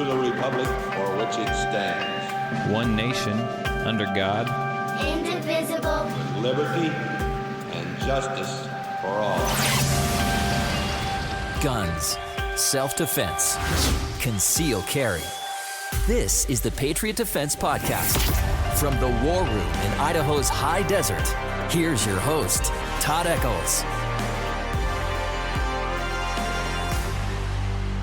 to the republic for which it stands. One nation, under God. Indivisible. With liberty and justice for all. Guns, self-defense, concealed carry. This is the Patriot Defense Podcast. From the war room in Idaho's high desert, here's your host, Todd Echols.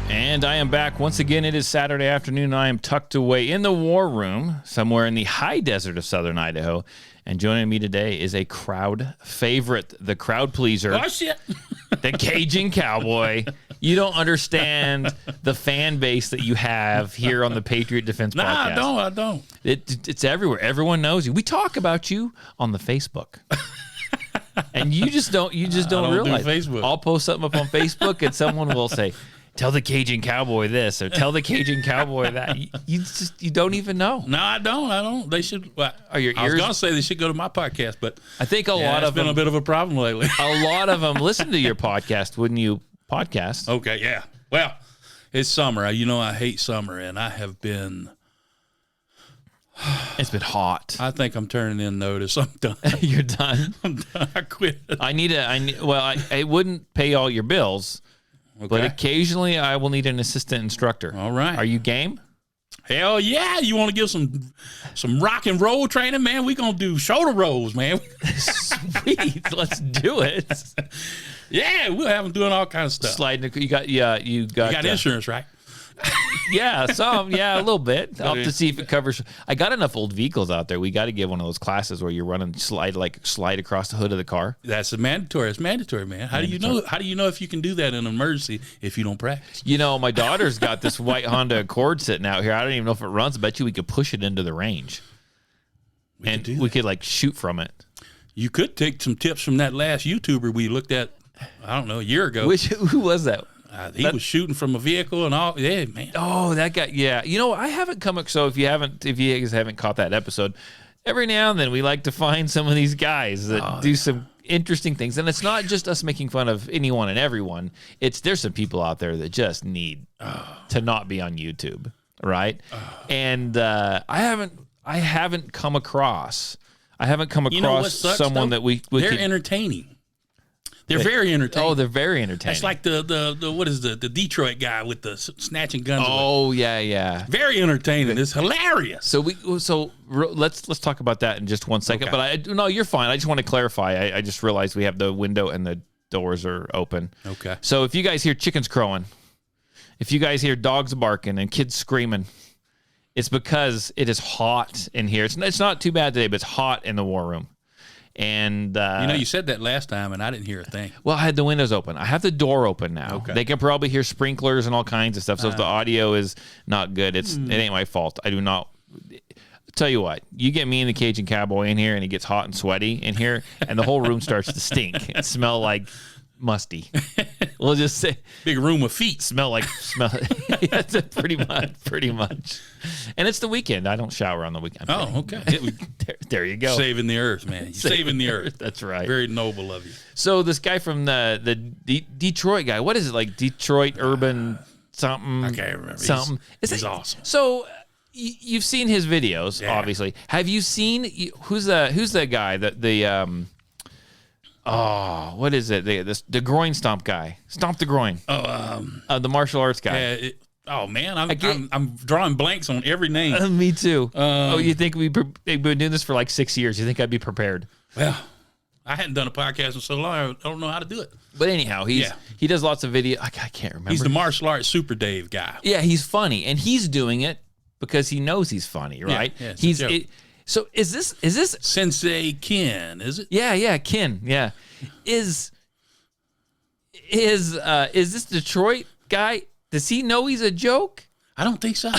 And I am back. Once again, it is Saturday afternoon, and I am tucked away in the war room somewhere in the high desert of southern Idaho. And joining me today is a crowd favorite, the crowd pleaser. Oh, shit. The Cajun Cowboy. You don't understand the fan base that you have here on the Patriot Defense Podcast. I don't. It's everywhere. Everyone knows you. We talk about you on the Facebook. And you just don't realize. Do Facebook. I'll post something up on Facebook and someone will say, tell the Cajun Cowboy this or tell the Cajun Cowboy that. You don't even know. No, I don't. They should. Well, Are your I was ears- going to say they should go to my podcast, but I think a lot it's of been them, a bit of a problem lately. a lot of them listen to your podcast. Wouldn't you podcast? Okay, yeah. Well, it's summer. You know I hate summer, and I have been. It's been hot. I think I'm turning in notice. I'm done. You're done. I'm done. I quit. I wouldn't pay all your bills, but Okay. occasionally I will need an assistant instructor. All right. Are you game? Hell yeah! You want to give some rock and roll training, man? We gonna do shoulder rolls, man. Sweet. Let's do it. Yeah, we'll have them doing all kinds of stuff. Sliding. You got You got insurance, right? Yeah, a little bit. I'll have to see if it covers. I got enough old vehicles out there. We got to give one of those classes where you're running slide across the hood of the car. That's mandatory. It's mandatory, man. How do you know if you can do that in an emergency if you don't practice? You know, my daughter's got this white Honda Accord sitting out here. I don't even know if it runs. I bet you we could push it into the range, we could like shoot from it. You could take some tips from that last YouTuber we looked at. I don't know, a year ago. Who was that? He was shooting from a vehicle and all. Yeah, man. Oh, that guy. Yeah. You know, I haven't come. So if you guys haven't caught that episode, every now and then we like to find some of these guys that do some interesting things. And it's not just us making fun of anyone and everyone. There's some people out there that just need to not be on YouTube. Right. And I haven't come across someone that we they're could, entertaining. They're very entertaining. Oh, they're very entertaining. It's like the what is the Detroit guy with the snatching guns. Oh, yeah. Very entertaining. It's hilarious. So let's talk about that in just 1 second. Okay. But no, you're fine. I just want to clarify. I just realized we have the window and the doors are open. Okay. So if you guys hear chickens crowing, if you guys hear dogs barking and kids screaming, it's because it is hot in here. It's not too bad today, but it's hot in the war room. And you said that last time, and I didn't hear a thing. Well, I had the windows open. I have the door open now. Okay. They can probably hear sprinklers and all kinds of stuff. So if the audio is not good, it ain't my fault. I do not. Tell you what, you get me and the Cajun Cowboy in here, and it gets hot and sweaty in here, and the whole room starts to stink and smell like musty. We'll just say Big room with feet. smell. That's pretty much. And it's the weekend. I don't shower on the weekend. Oh, okay. There you go. Saving the earth, man. You're saving the earth. That's right. Very noble of you. So this guy from the Detroit guy, what is it, like Detroit urban something? I can't remember. Something. He's awesome. So you've seen his videos, Yeah. obviously. Have you seen who's the guy what is it? The groin stomp guy. Stomp the groin. The martial arts guy. Man, I'm drawing blanks on every name. Me too. You think we've been doing this for like 6 years? You think I'd be prepared? Well, I hadn't done a podcast in so long. I don't know how to do it. But anyhow, he does lots of video. I can't remember. He's the martial arts Super Dave guy. Yeah, he's funny, and he's doing it because he knows he's funny, right? Yeah, it's a joke. So is this Sensei Ken? Is it? Yeah, Ken. Yeah, is this Detroit guy? Does he know he's a joke? I don't think so.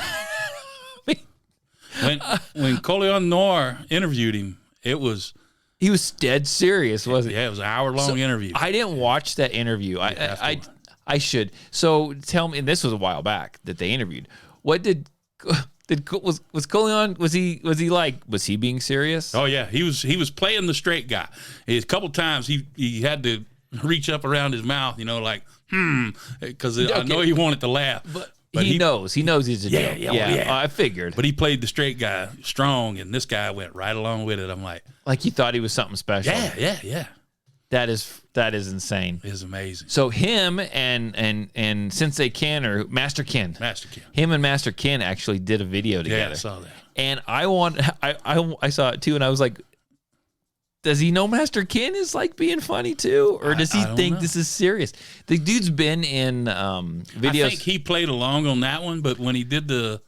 When Coleon Noir interviewed him, he was dead serious, wasn't he? Yeah, it was an hour-long interview. I didn't watch that interview. I should. So tell me, and this was a while back that they interviewed. What was Coleon? Was he being serious? Oh yeah, he was playing the straight guy. A couple times he had to reach up around his mouth, like because I know he wanted to laugh. But he knows he's a Yeah, deal. yeah. I figured. But he played the straight guy strong, and this guy went right along with it. I'm like, He thought he was something special. yeah. That is insane. It's amazing. So him and Sensei Ken or Master Ken. Him and Master Ken actually did a video together. Yeah, I saw that. And I saw it too, and I was like, does he know Master Ken is like being funny too? Or does he think this is serious? The dude's been in videos. I think he played along on that one, but when he did the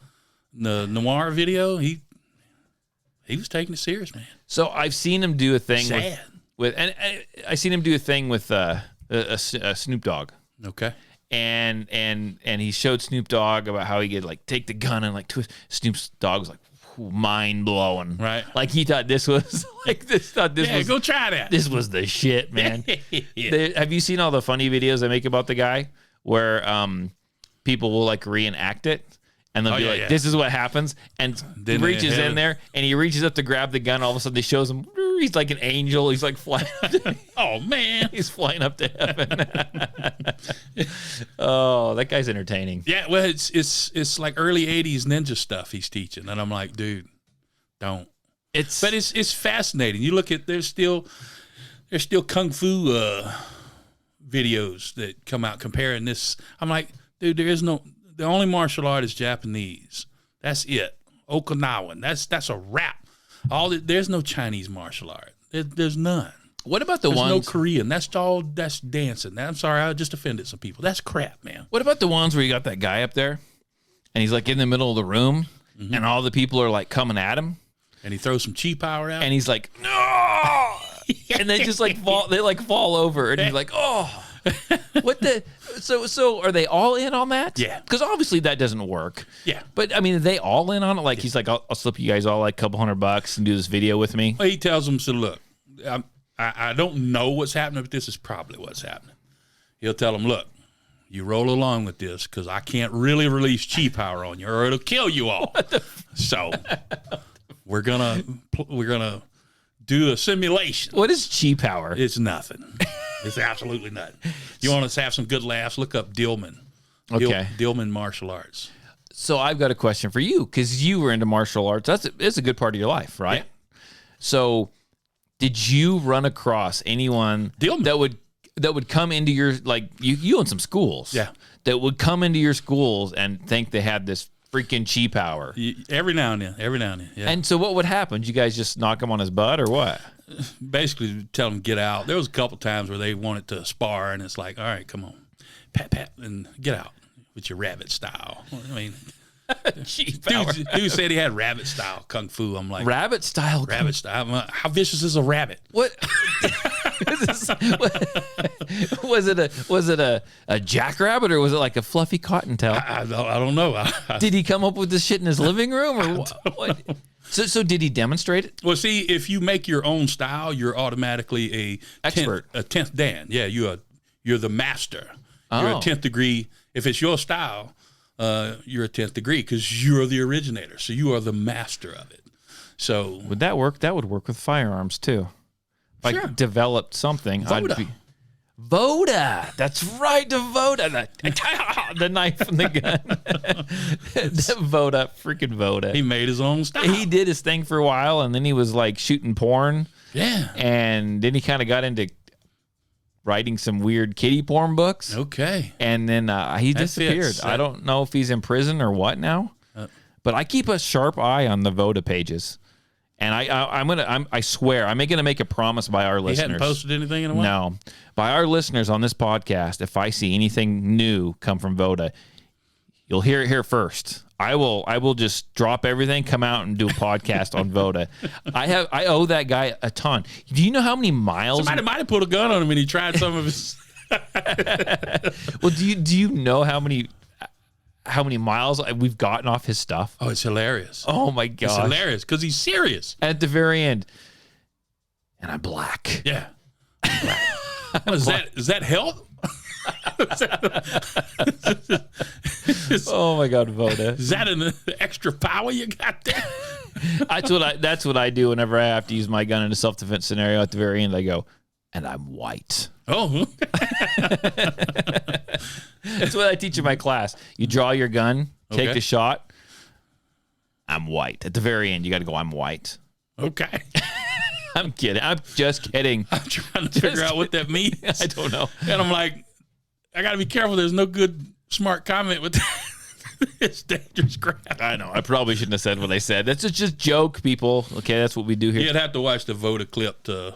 noir video, he was taking it serious, man. So I've seen him do a thing Sad. and I seen him do a thing with a Snoop Dogg. Okay. And he showed Snoop Dogg about how he could like take the gun and like twist. Snoop Dogg was like mind blowing, right? Like he thought this was like this. Yeah, go try that. This was the shit, man. Have you seen all the funny videos I make about the guy where people will like reenact it? And they'll be like, this is what happens. And he reaches in there and he reaches up to grab the gun. All of a sudden, he shows him he's like an angel. He's like flying. Oh, man. He's flying up to heaven. Oh, that guy's entertaining. Yeah, well, it's like early 80s ninja stuff he's teaching. And I'm like, dude, don't. But it's fascinating. You look at, there's still kung fu videos that come out comparing this. I'm like, dude, the only martial art is Japanese. That's it. Okinawan. That's a wrap. There's no Chinese martial art. There's none. What about there's no Korean. That's dancing. I'm sorry, I just offended some people. That's crap, man. What about the ones where you got that guy up there and he's like in the middle of the room and all the people are like coming at him and he throws some chi power out and he's like, no, and they just like fall over and he's like, oh. What the so are they all in on that? Yeah, because obviously that doesn't work. Yeah, but I mean, are they all in on it? Like he's like, I'll slip you guys all like a couple $100 and do this video with me. Well, he tells them, so look, I don't know what's happening, but this is probably what's happening. He'll tell them, look, you roll along with this because I can't really release chi power on you or it'll kill you all. So we're gonna do a simulation. What is chi power? It's nothing. It's absolutely nothing. You want us to have some good laughs? Look up Dillman. Okay. Dillman martial arts. So I've got a question for you because you were into martial arts. It's a good part of your life, right? Yeah. So did you run across anyone that would come into your, like you own some schools, that would come into your schools and think they had this freaking chi power? Every now and then, yeah. And so what would happen? Did you guys just knock him on his butt or what? Basically tell him get out. There was a couple times where they wanted to spar and it's like, all right, come on, pat, and get out with your rabbit style. I mean, dude said he had rabbit style kung fu. I'm like, rabbit style. How vicious is a rabbit? What? Was it a jackrabbit or was it like a fluffy cottontail? I don't know. Did he come up with this shit in his living room or what? So did he demonstrate it? Well, see, if you make your own style, you're automatically a expert, a 10th Dan. Yeah, you're the master. You're a 10th degree. If it's your style, you're a 10th degree because you're the originator. So you are the master of it. So would that work? That would work with firearms too. If I developed something, Voda. That's right, the Voda. The knife and the gun. The Voda, freaking Voda. He made his own style. He did his thing for a while, and then he was like shooting porn. Yeah. And then he kind of got into writing some weird kiddie porn books. Okay. And then he disappeared. I don't know if he's in prison or what now. But I keep a sharp eye on the Voda pages. And I swear, I'm going to make a promise by our listeners. He hadn't posted anything in a while? No. By our listeners on this podcast, if I see anything new come from Voda, you'll hear it here first. I will just drop everything, come out and do a podcast on Voda. I owe that guy a ton. Do you know how many miles? Somebody might have put a gun on him and he tried some of his. Well, do you know how many miles we've gotten off his stuff? Oh, it's hilarious. Oh my gosh. It's hilarious because he's serious. At the very end. And I'm black. Yeah. Is that help? Oh my God, Voda. Is that an extra power you got there? That's what I do whenever I have to use my gun in a self-defense scenario. At the very end, I go, and I'm white. Oh, That's what I teach in my class. You draw your gun, take Okay. the shot. I'm white. At the very end, you got to go, I'm white. okay. I'm kidding. I'm just kidding. I'm trying to figure out what that means. I don't know. And I'm like, I got to be careful. There's no good, smart comment with it's dangerous crap. I know. I probably shouldn't have said what I said. That's just joke, people. Okay, that's what we do here. You'd have to watch the Voda clip to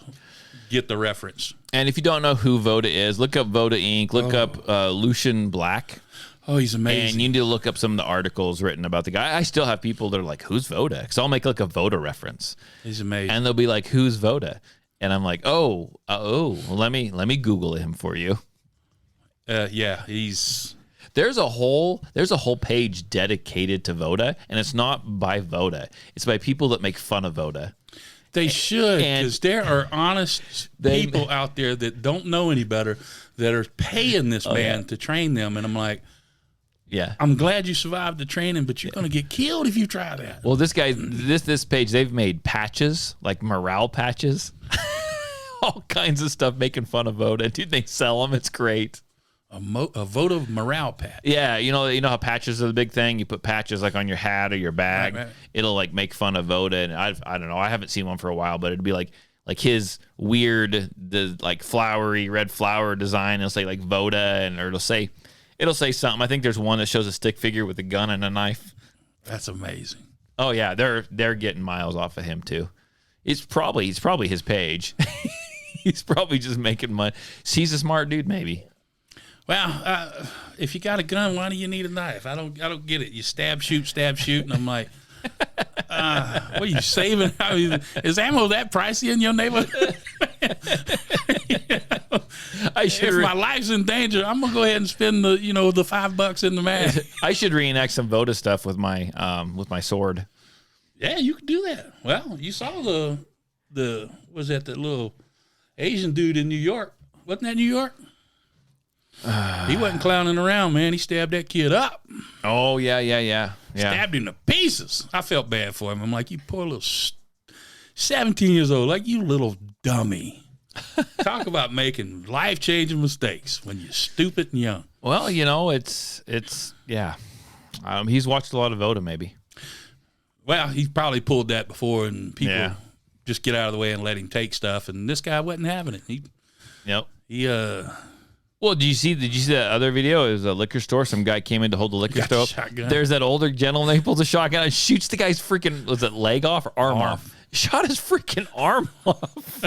get the reference. And if you don't know who Voda is, look up Voda Inc. Look up Lucian Black. Oh, he's amazing. And you need to look up some of the articles written about the guy. I still have people that are like, who's Voda? Because I'll make like a Voda reference. He's amazing. And they'll be like, who's Voda? And I'm like, well, let me Google him for you. Yeah, he's... There's a whole page dedicated to Voda, and it's not by Voda. It's by people that make fun of Voda. They should, And- because there are honest people out there that don't know any better that are paying this man to train them. And I'm like, Yeah. I'm glad you survived the training, but you're going to get killed if you try that. Well, this page, they've made patches, like morale patches, all kinds of stuff making fun of Voda. Dude, they sell them. It's great. A vote of morale patch. Yeah, you know how patches are the big thing. You put patches like on your hat or your bag. Right. It'll like make fun of Voda, and I don't know. I haven't seen one for a while, but it'd be like his weird, the like flowery red flower design. It'll say like Voda, or it'll say something. I think there's one that shows a stick figure with a gun and a knife. That's amazing. Oh yeah, they're getting miles off of him too. It's probably his page. He's probably just making money. He's a smart dude, maybe. Well, if you got a gun, why do you need a knife? I don't get it. You stab, shoot, and I'm like, what are you saving? I mean, is ammo that pricey in your neighborhood? If my life's in danger, I'm gonna go ahead and spend the $5 in the mag. I should reenact some Voda stuff with my sword. Yeah, you could do that. Well, you saw the little Asian dude in New York? Wasn't that New York? He wasn't clowning around, man. He stabbed that kid up. Oh yeah. Stabbed him to pieces. I felt bad for him. I'm like, you poor little 17 years old, like you little dummy. Talk about making life-changing mistakes when you're stupid and young. Well, it's yeah. He's watched a lot of Voda, maybe. Well, he's probably pulled that before, and people Yeah. just get out of the way and let him take stuff. And this guy wasn't having it. Yep. Well, did you see that other video? It was a liquor store. Some guy came in to hold the liquor Got store the up. shotgun. There's that older gentleman. He pulls a shotgun and shoots the guy's freaking, was it leg off or arm off? Shot his freaking arm off.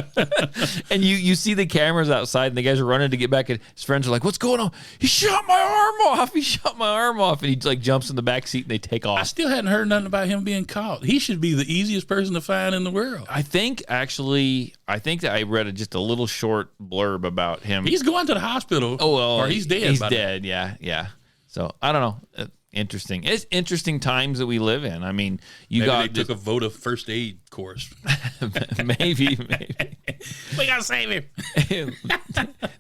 And you see the cameras outside, and the guys are running to get back, and his friends are like, what's going on? He shot my arm off. He shot my arm off. And he like jumps in the back seat, and they take I off. still hadn't heard nothing about him being caught. He should be the easiest person to find in the world. I think that I read just a little short blurb about him. He's going to the hospital. Oh, well, or he's dead. He's by now. dead. Yeah. So I don't know. Interesting. It's interesting times that we live in. I mean, Maybe they took a Voda first aid course. maybe. We gotta save him.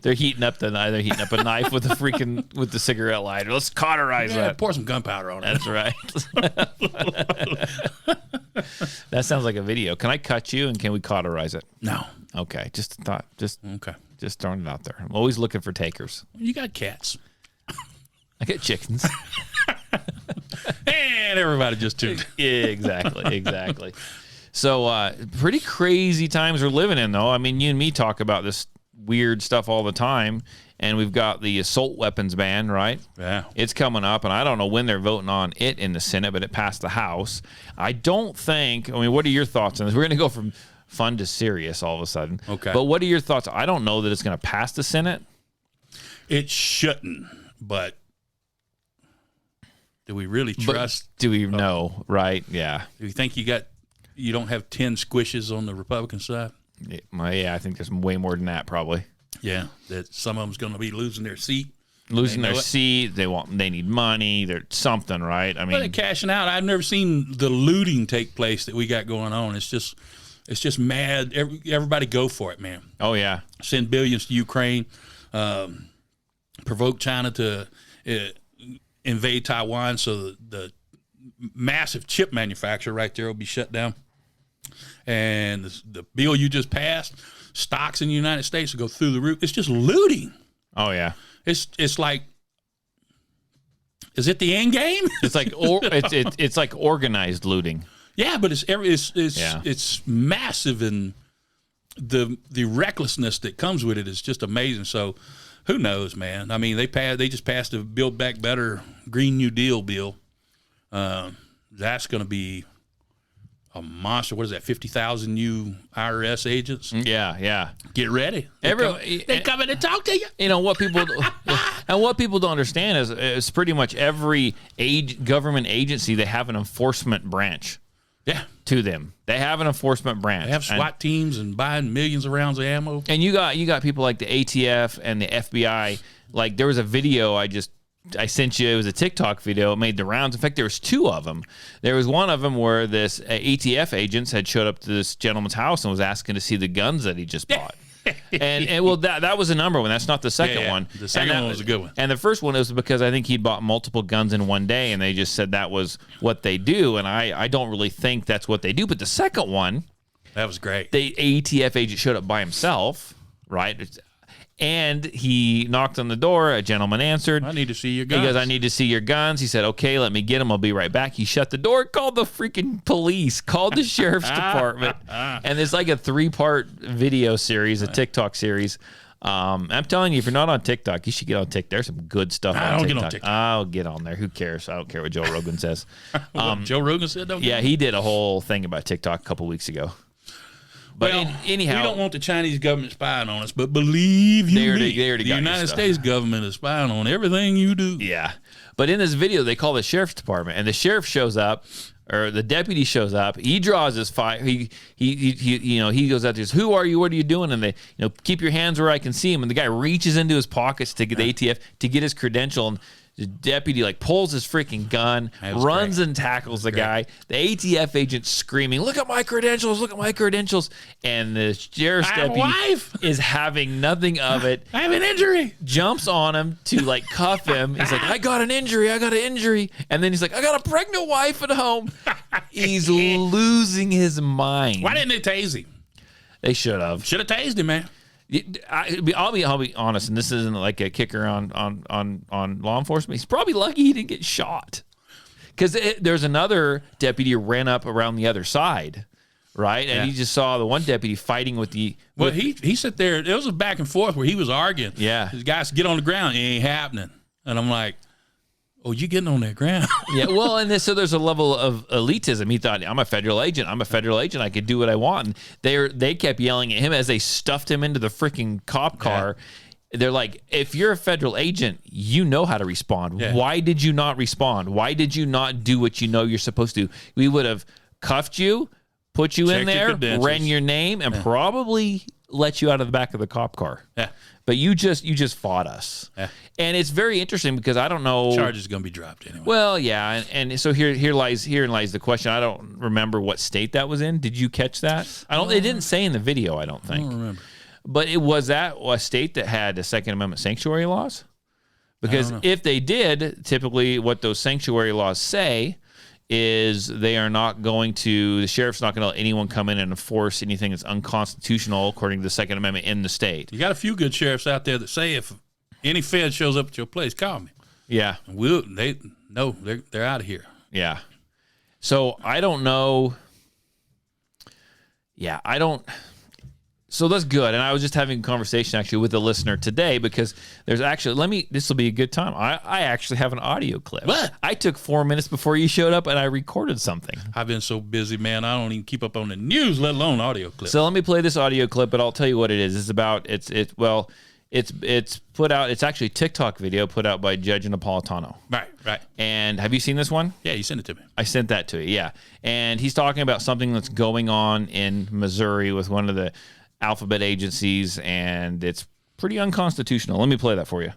They're heating up a knife with the cigarette lighter. Let's cauterize Yeah, that. pour some gunpowder on it. That's right. That sounds like a video. Can I cut you and can we cauterize it? No. Okay. Just Okay. throwing it out there. I'm always looking for takers. You got cats. I get chickens. And everybody just tuned. Yeah, exactly. So pretty crazy times we're living in, though. I mean, you and me talk about this weird stuff all the time, and we've got the assault weapons ban, right? Yeah. It's coming up, and I don't know when they're voting on it in the Senate, but it passed the House. I mean, what are your thoughts on this? We're going to go from fun to serious all of a sudden. Okay. But what are your thoughts? I don't know that it's going to pass the Senate. It shouldn't, but do we really trust? But do we know, right? Yeah. Do you think you don't have 10 squishes on the Republican side? Yeah, I think there's way more than that, probably. Yeah, that some of them's going to be losing their seat. Losing They know their it. seat, they need money, they're something, right? I But they're mean, cashing out. I've never seen the looting take place that we got going on. It's just mad. Everybody go for it, man. oh yeah, Send billions to Ukraine, provoke China to invade Taiwan, so the massive chip manufacturer right there will be shut down. And the bill you just passed, stocks in the United States will go through the roof. It's just looting. Oh yeah. It's like, is it the end game? It's like it's like organized looting. Yeah, but it's massive, and the recklessness that comes with it is just amazing. So, who knows, man? I mean, they just passed a Build Back Better Green New Deal bill. That's going to be a monster. What is that? 50,000 new IRS agents. Yeah. Get ready. They're coming to talk to you. You know what people and what people don't understand is pretty much every government agency, they have an enforcement branch. Yeah, to them. They have an enforcement branch. They have SWAT teams and buying millions of rounds of ammo. And you got people like the ATF and the FBI. Like there was a video I sent you. It was a TikTok video. It made the rounds. In fact, there was two of them. There was one of them where this ATF agents had showed up to this gentleman's house and was asking to see the guns that he just bought. and well, that was the number one. That's not the second one. The second one was a good one. And the first one was because I think he'd bought multiple guns in one day, and they just said that was what they do. And I don't really think that's what they do. But the second one, that was great. The ATF agent showed up by himself, right? And he knocked on the door. A gentleman answered. I need to see your guns. He goes, I need to see your guns. He said, okay, let me get them. I'll be right back. He shut the door, called the freaking police, called the sheriff's department. And it's like a 3-part video series, a TikTok series. I'm telling you, if you're not on TikTok, you should get on TikTok. There's some good stuff on TikTok. Get on TikTok. I'll get on there. Who cares? I don't care what Joe Rogan says. Joe Rogan said don't. Yeah, he did a whole thing about TikTok a couple weeks ago. But anyhow, we don't want the Chinese government spying on us, but believe you me, the United States government is spying on everything you do. Yeah. But in this video, they call the sheriff's department, and the sheriff shows up, or the deputy shows up. He draws his fire. He goes out there. Says, who are you? What are you doing? And they, keep your hands where I can see him. And the guy reaches into his pockets to get the ATF to get his credential. And the deputy pulls his freaking gun, runs and tackles the guy. The ATF agent screaming, "Look at my credentials! Look at my credentials!" And the sheriff's deputy is having nothing of it. I have an injury. Jumps on him to cuff him. He's like, "I got an injury! I got an injury!" And then he's like, "I got a pregnant wife at home." He's losing his mind. Why didn't they tase him? They should have. Should have tased him, man. I'll be honest, and this isn't like a kicker on law enforcement. He's probably lucky he didn't get shot, because there's another deputy who ran up around the other side, right? And he just saw the one deputy fighting with the. Well, he sat there. It was a back and forth where he was arguing. Yeah, these guys get on the ground. It ain't happening, and I'm like, oh, you getting on that ground? Yeah, well, and so there's a level of elitism. He thought, I'm a federal agent. I could do what I want. And they kept yelling at him as they stuffed him into the freaking cop car. Yeah. They're like, if you're a federal agent, you know how to respond. Yeah. Why did you not respond? Why did you not do what you know you're supposed to? We would have cuffed you, put you in there, ran your name, and probably let you out of the back of the cop car. Yeah. But you just fought us. Yeah. And it's very interesting because I don't know. Charge is going to be dropped anyway. Well, yeah. And so herein lies the question. I don't remember what state that was in. Did you catch that? It didn't say in the video, I don't think. I don't remember. But was that a state that had a Second Amendment sanctuary laws? Because if they did, typically what those sanctuary laws say is the sheriff's not going to let anyone come in and enforce anything that's unconstitutional according to the Second Amendment in the state. You got a few good sheriffs out there that say if any Fed shows up at your place, call me. Yeah. They're out of here. Yeah. So I don't know. Yeah, I don't. So that's good. And I was just having a conversation actually with a listener today because there's actually, this will be a good time. I actually have an audio clip. What? I took 4 minutes before you showed up and I recorded something. I've been so busy, man. I don't even keep up on the news, let alone audio clips. So let me play this audio clip, but I'll tell you what it is. It's put out, it's actually a TikTok video put out by Judge Napolitano. Right. And have you seen this one? Yeah, you sent it to me. I sent that to you, yeah. And he's talking about something that's going on in Missouri with one of the alphabet agencies, and it's pretty unconstitutional. Let me play that for you.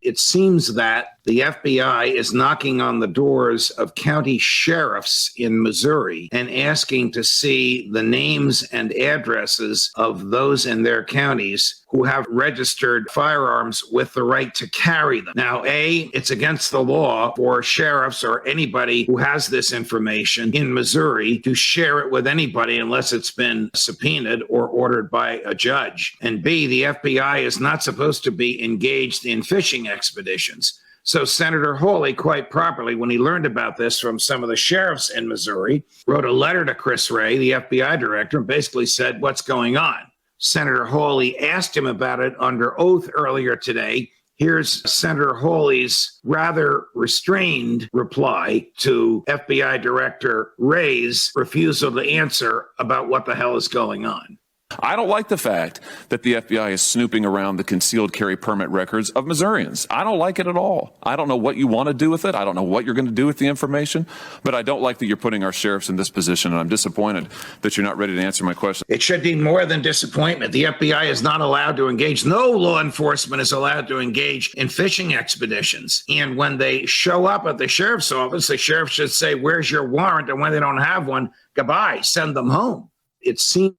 It seems that The FBI is knocking on the doors of county sheriffs in Missouri and asking to see the names and addresses of those in their counties who have registered firearms with the right to carry them. Now, it's against the law for sheriffs or anybody who has this information in Missouri to share it with anybody unless it's been subpoenaed or ordered by a judge. And B, the FBI is not supposed to be engaged in fishing expeditions. So Senator Hawley, quite properly, when he learned about this from some of the sheriffs in Missouri, wrote a letter to Chris Wray, the FBI director, and basically said, what's going on? Senator Hawley asked him about it under oath earlier today. Here's Senator Hawley's rather restrained reply to FBI Director Wray's refusal to answer about what the hell is going on. I don't like the fact that the FBI is snooping around the concealed carry permit records of Missourians. I don't like it at all. I don't know what you want to do with it. I don't know what you're going to do with the information, but I don't like that you're putting our sheriffs in this position, and I'm disappointed that you're not ready to answer my question. It should be more than disappointment. The FBI is not allowed to engage. No law enforcement is allowed to engage in fishing expeditions. And when they show up at the sheriff's office, the sheriff should say, where's your warrant? And when they don't have one, goodbye, send them home. It seems.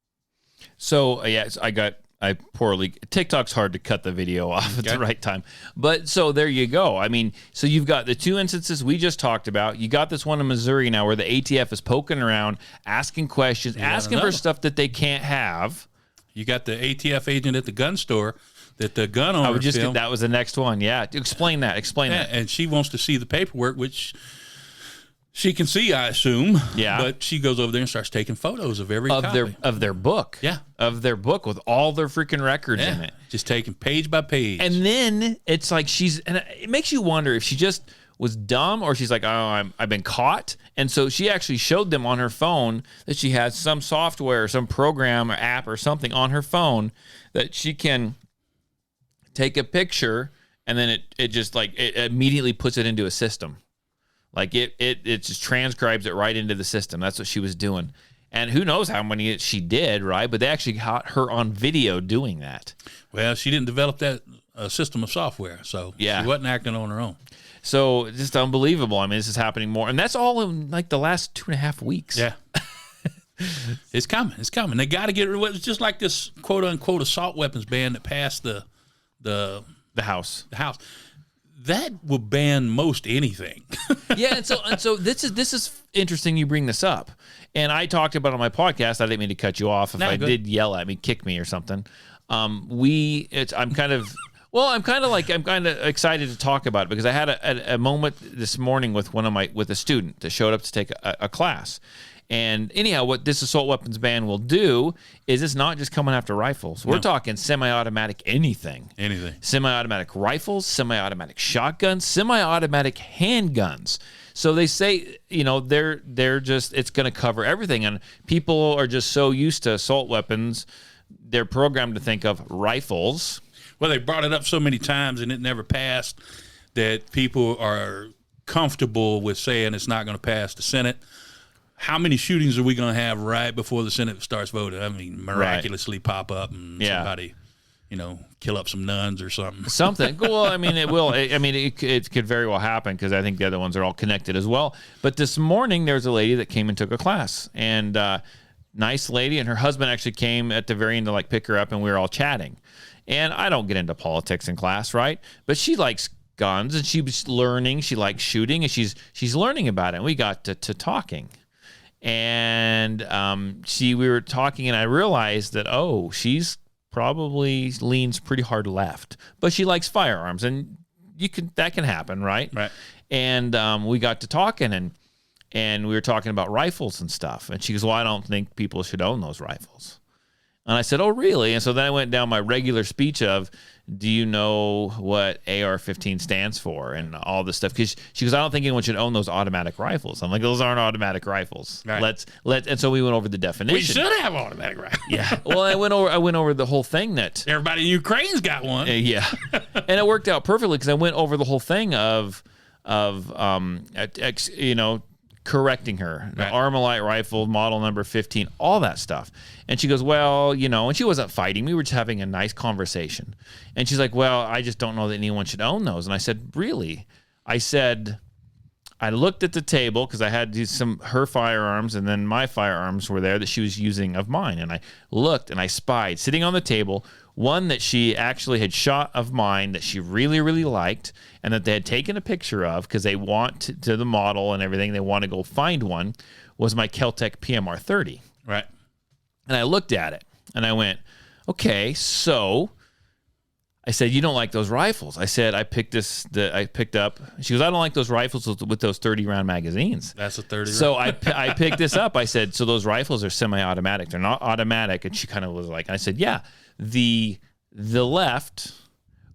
So, TikTok's hard to cut the video off at the right time. But so there you go. I mean, so you've got the two instances we just talked about. You got this one in Missouri now where the ATF is poking around, asking questions, asking for stuff that they can't have. You got the ATF agent at the gun store that the gun owner filmed. That was the next one. Yeah. Explain that. And she wants to see the paperwork, which she can see, I assume. Yeah. But she goes over there and starts taking photos of every copy. Of their book. Yeah. Of their book with all their freaking records in it. Just taking page by page. And then it's like and it makes you wonder if she just was dumb or she's like, oh, I've been caught. And so she actually showed them on her phone that she has some software, some program or app or something on her phone that she can take a picture and then it just like it immediately puts it into a system. Like it just transcribes it right into the system. That's what she was doing. And who knows how many she did, right? But they actually got her on video doing that. Well, she didn't develop that system of software, so she wasn't acting on her own. So just unbelievable. I mean, this is happening more. And that's all in like the last 2.5 weeks. Yeah. It's coming. It's coming. They got to get rid of it. It's just like this quote-unquote assault weapons ban that passed the House. The House. That will ban most anything. Yeah, and so this is interesting you bring this up. And I talked about it on my podcast. I didn't mean to cut you off. If I did yell at me, kick me or something. I'm kind of excited to talk about it because I had a moment this morning with with a student that showed up to take a class. And anyhow, what this assault weapons ban will do is it's not just coming after rifles. We're talking semi-automatic anything. Semi-automatic rifles, semi-automatic shotguns, semi-automatic handguns. So they say, they're just, it's going to cover everything. And people are just so used to assault weapons, they're programmed to think of rifles. Well, they brought it up so many times and it never passed that people are comfortable with saying it's not going to pass the Senate. How many shootings are we going to have right before the Senate starts voting? I mean, miraculously pop up and somebody, kill up some nuns or something. Something. Well, I mean, it will. I mean, it could very well happen because I think the other ones are all connected as well. But this morning, there's a lady that came and took a class. And nice lady. And her husband actually came at the very end to pick her up, and we were all chatting. And I don't get into politics in class, right? But she likes guns, and she was learning. She likes shooting, and she's learning about it. And we got to talking. And we were talking, and I realized that she's probably leans pretty hard left, but she likes firearms, and that can happen, right? Right. And we got to talking, and we were talking about rifles and stuff, and she goes, "Well, I don't think people should own those rifles." And I said, "Oh, really?" And so then I went down my regular speech of, do you know what AR-15 stands for and all this stuff? Because she goes, "I don't think anyone should own those automatic rifles." I'm like, "Those aren't automatic rifles." Right. And so we went over the definition. We should have automatic rifles. Yeah. Well, I went over the whole thing that everybody in Ukraine's got one. Yeah. And it worked out perfectly because I went over the whole thing of correcting her, the Armalite rifle, model number 15, all that stuff. And she goes, "Well, and she wasn't fighting. We were just having a nice conversation." And she's like, "Well, I just don't know that anyone should own those." And I said, "Really?" I said, I looked at the table because I had her firearms and then my firearms were there that she was using of mine. And I looked and I spied sitting on the table one that she actually had shot of mine that she really, really liked and that they had taken a picture of because they want to the model and everything. They want to go find one, was my Keltec PMR 30. Right. And I looked at it and I went, okay, so I said, you don't like those rifles. I said, I picked up. She goes, I don't like those rifles with those 30-round magazines. That's a 30 round. So I picked this up. I said, so those rifles are semi-automatic. They're not automatic. And she kind of was like, I said, yeah, the left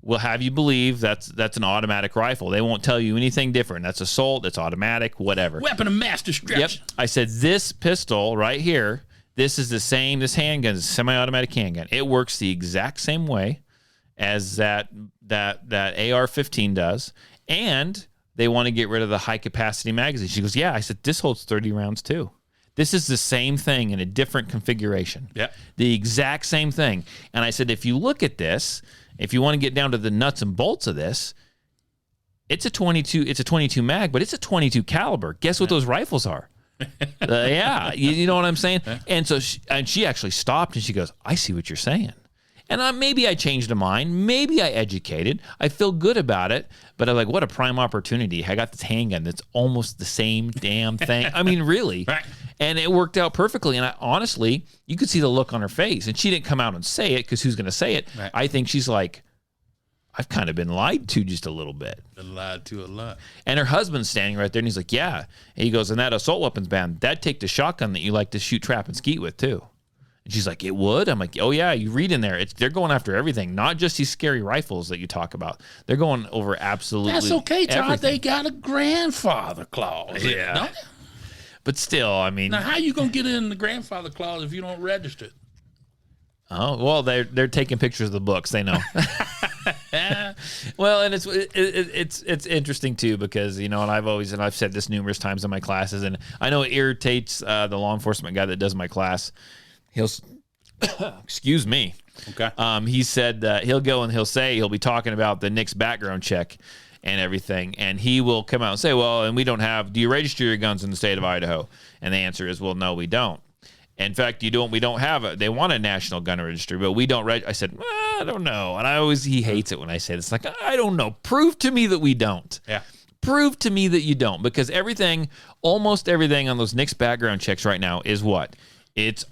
will have you believe that's an automatic rifle. They won't tell you anything different. That's assault. That's automatic, whatever. Weapon of mass destruction. Yep. I said, this pistol right here, this is the same. This handgun is a semi-automatic handgun. It works the exact same way as that AR-15 does, and they want to get rid of the high-capacity magazine. She goes, yeah. I said, this holds 30 rounds too. This is the same thing in a different configuration. Yeah. The exact same thing. And I said, if you look at this, if you want to get down to the nuts and bolts of this, it's a 22 mag, but it's a 22 caliber. Guess what those rifles are? Yeah, you know what I'm saying? And so she actually stopped and she goes, I see what you're saying. And maybe I changed a mind. Maybe I educated. I feel good about it. But I'm like, what a prime opportunity. I got this handgun that's almost the same damn thing. I mean, really. Right. And it worked out perfectly. And honestly, you could see the look on her face. And she didn't come out and say it because who's going to say it? Right. I think she's like, I've kind of been lied to just a little bit. Been lied to a lot. And her husband's standing right there. And he's like, yeah. And he goes, and that assault weapons ban, that'd take the shotgun that you like to shoot, trap, and skeet with too. And she's like, it would? I'm like, oh, yeah, you read in there. They're going after everything, not just these scary rifles that you talk about. They're going over absolutely That's okay, Todd. everything. They got a grandfather clause. Yeah. Don't they? But still, I mean. Now, how you going to get in the grandfather clause if you don't register it? Oh, well, they're taking pictures of the books. They know. Well, and it's interesting, too, because, you know, and I've said this numerous times in my classes, and I know it irritates the law enforcement guy that does my class. He'll, excuse me. Okay. He said that he'll go and he'll be talking about the NICS background check and everything, and he will come out and say, well, and do you register your guns in the state of Idaho? And the answer is, well, no, we don't. In fact, we don't have they want a national gun registry, but we don't I said, I don't know. And he hates it when I say this. Like, I don't know. Prove to me that we don't. Yeah. Prove to me that you don't, because almost everything on those NICS background checks right now is what? It's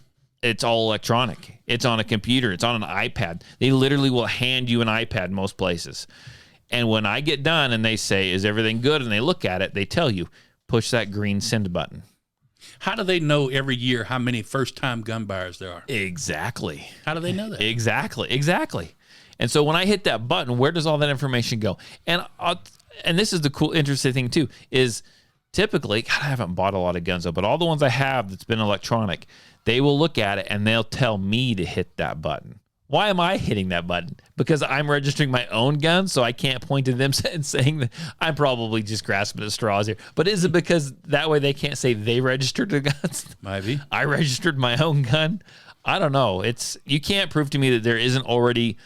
all electronic. It's on a computer. It's on an iPad. They literally will hand you an iPad in most places. And when I get done and they say, is everything good? And they look at it, they tell you, push that green send button. How do they know every year how many first-time gun buyers there are? Exactly. How do they know that? Exactly. And so when I hit that button, where does all that information go? And this is the cool, interesting thing, too, is typically, God, I haven't bought a lot of guns, though, but all the ones I have that's been electronic, they will look at it and they'll tell me to hit that button. Why am I hitting that button? Because I'm registering my own gun, so I can't point to them and saying that I'm probably just grasping at straws here. But is it because that way they can't say they registered the guns? Maybe. I registered my own gun? I don't know. You can't prove to me that there isn't already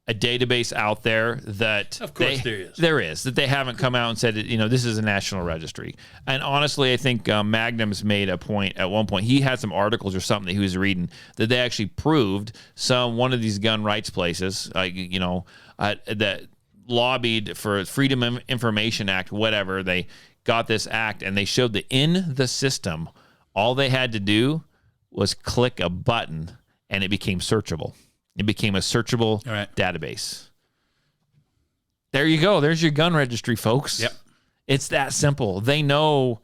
a database out there that of course there is. There is, that they haven't come out and said, this is a national registry. And honestly, I think Magnum's made a point at one point. He had some articles or something that he was reading that they actually proved one of these gun rights places, that lobbied for Freedom of Information Act, whatever. They got this act and they showed that in the system, all they had to do was click a button and it became searchable. It became a searchable database. There you go. There's your gun registry, folks. Yep. It's that simple. They know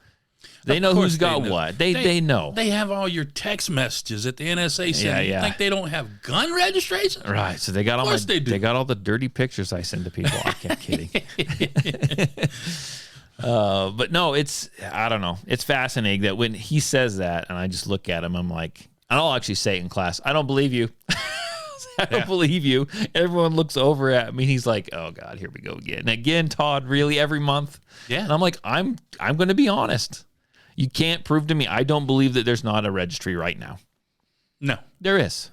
who's got what. They know. They have all your text messages at the NSA center. Yeah. You think they don't have gun registration? Right. So they got all they do. They got all the dirty pictures I send to people. I can't kidding. But no, I don't know. It's fascinating that when he says that and I just look at him, I'm like, and I'll actually say it in class, I don't believe you. I don't believe you. Everyone looks over at me. He's like, oh, God, here we go again. And again, Todd, really, every month? Yeah. And I'm like, I'm going to be honest. You can't prove to me. I don't believe that there's not a registry right now. No. There is.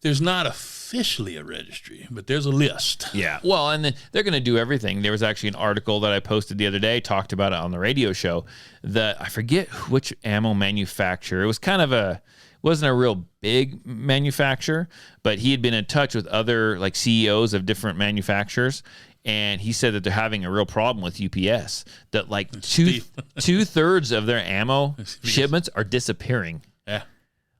There's not officially a registry, but there's a list. Yeah. Well, and then they're going to do everything. There was actually an article that I posted the other day, talked about it on the radio show. I forget which ammo manufacturer. It was kind of wasn't a real big manufacturer, but he had been in touch with other like CEOs of different manufacturers. And he said that they're having a real problem with UPS, that like two-thirds of their ammo shipments are disappearing. Yeah.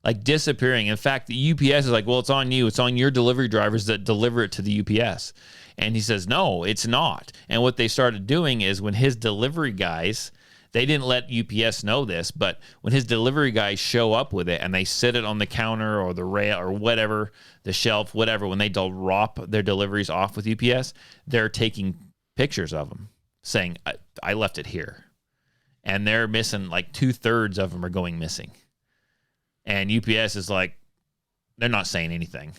Like disappearing. In fact, the UPS is like, well, it's on you. It's on your delivery drivers that deliver it to the UPS. And he says, no, it's not. And what they started doing is when his delivery guys, they didn't let UPS know this, but when his delivery guys show up with it and they sit it on the counter or the rail or whatever, the shelf, whatever, when they drop their deliveries off with UPS, they're taking pictures of them saying, I left it here. And they're missing, like 2/3 of them are going missing. And UPS is like, they're not saying anything.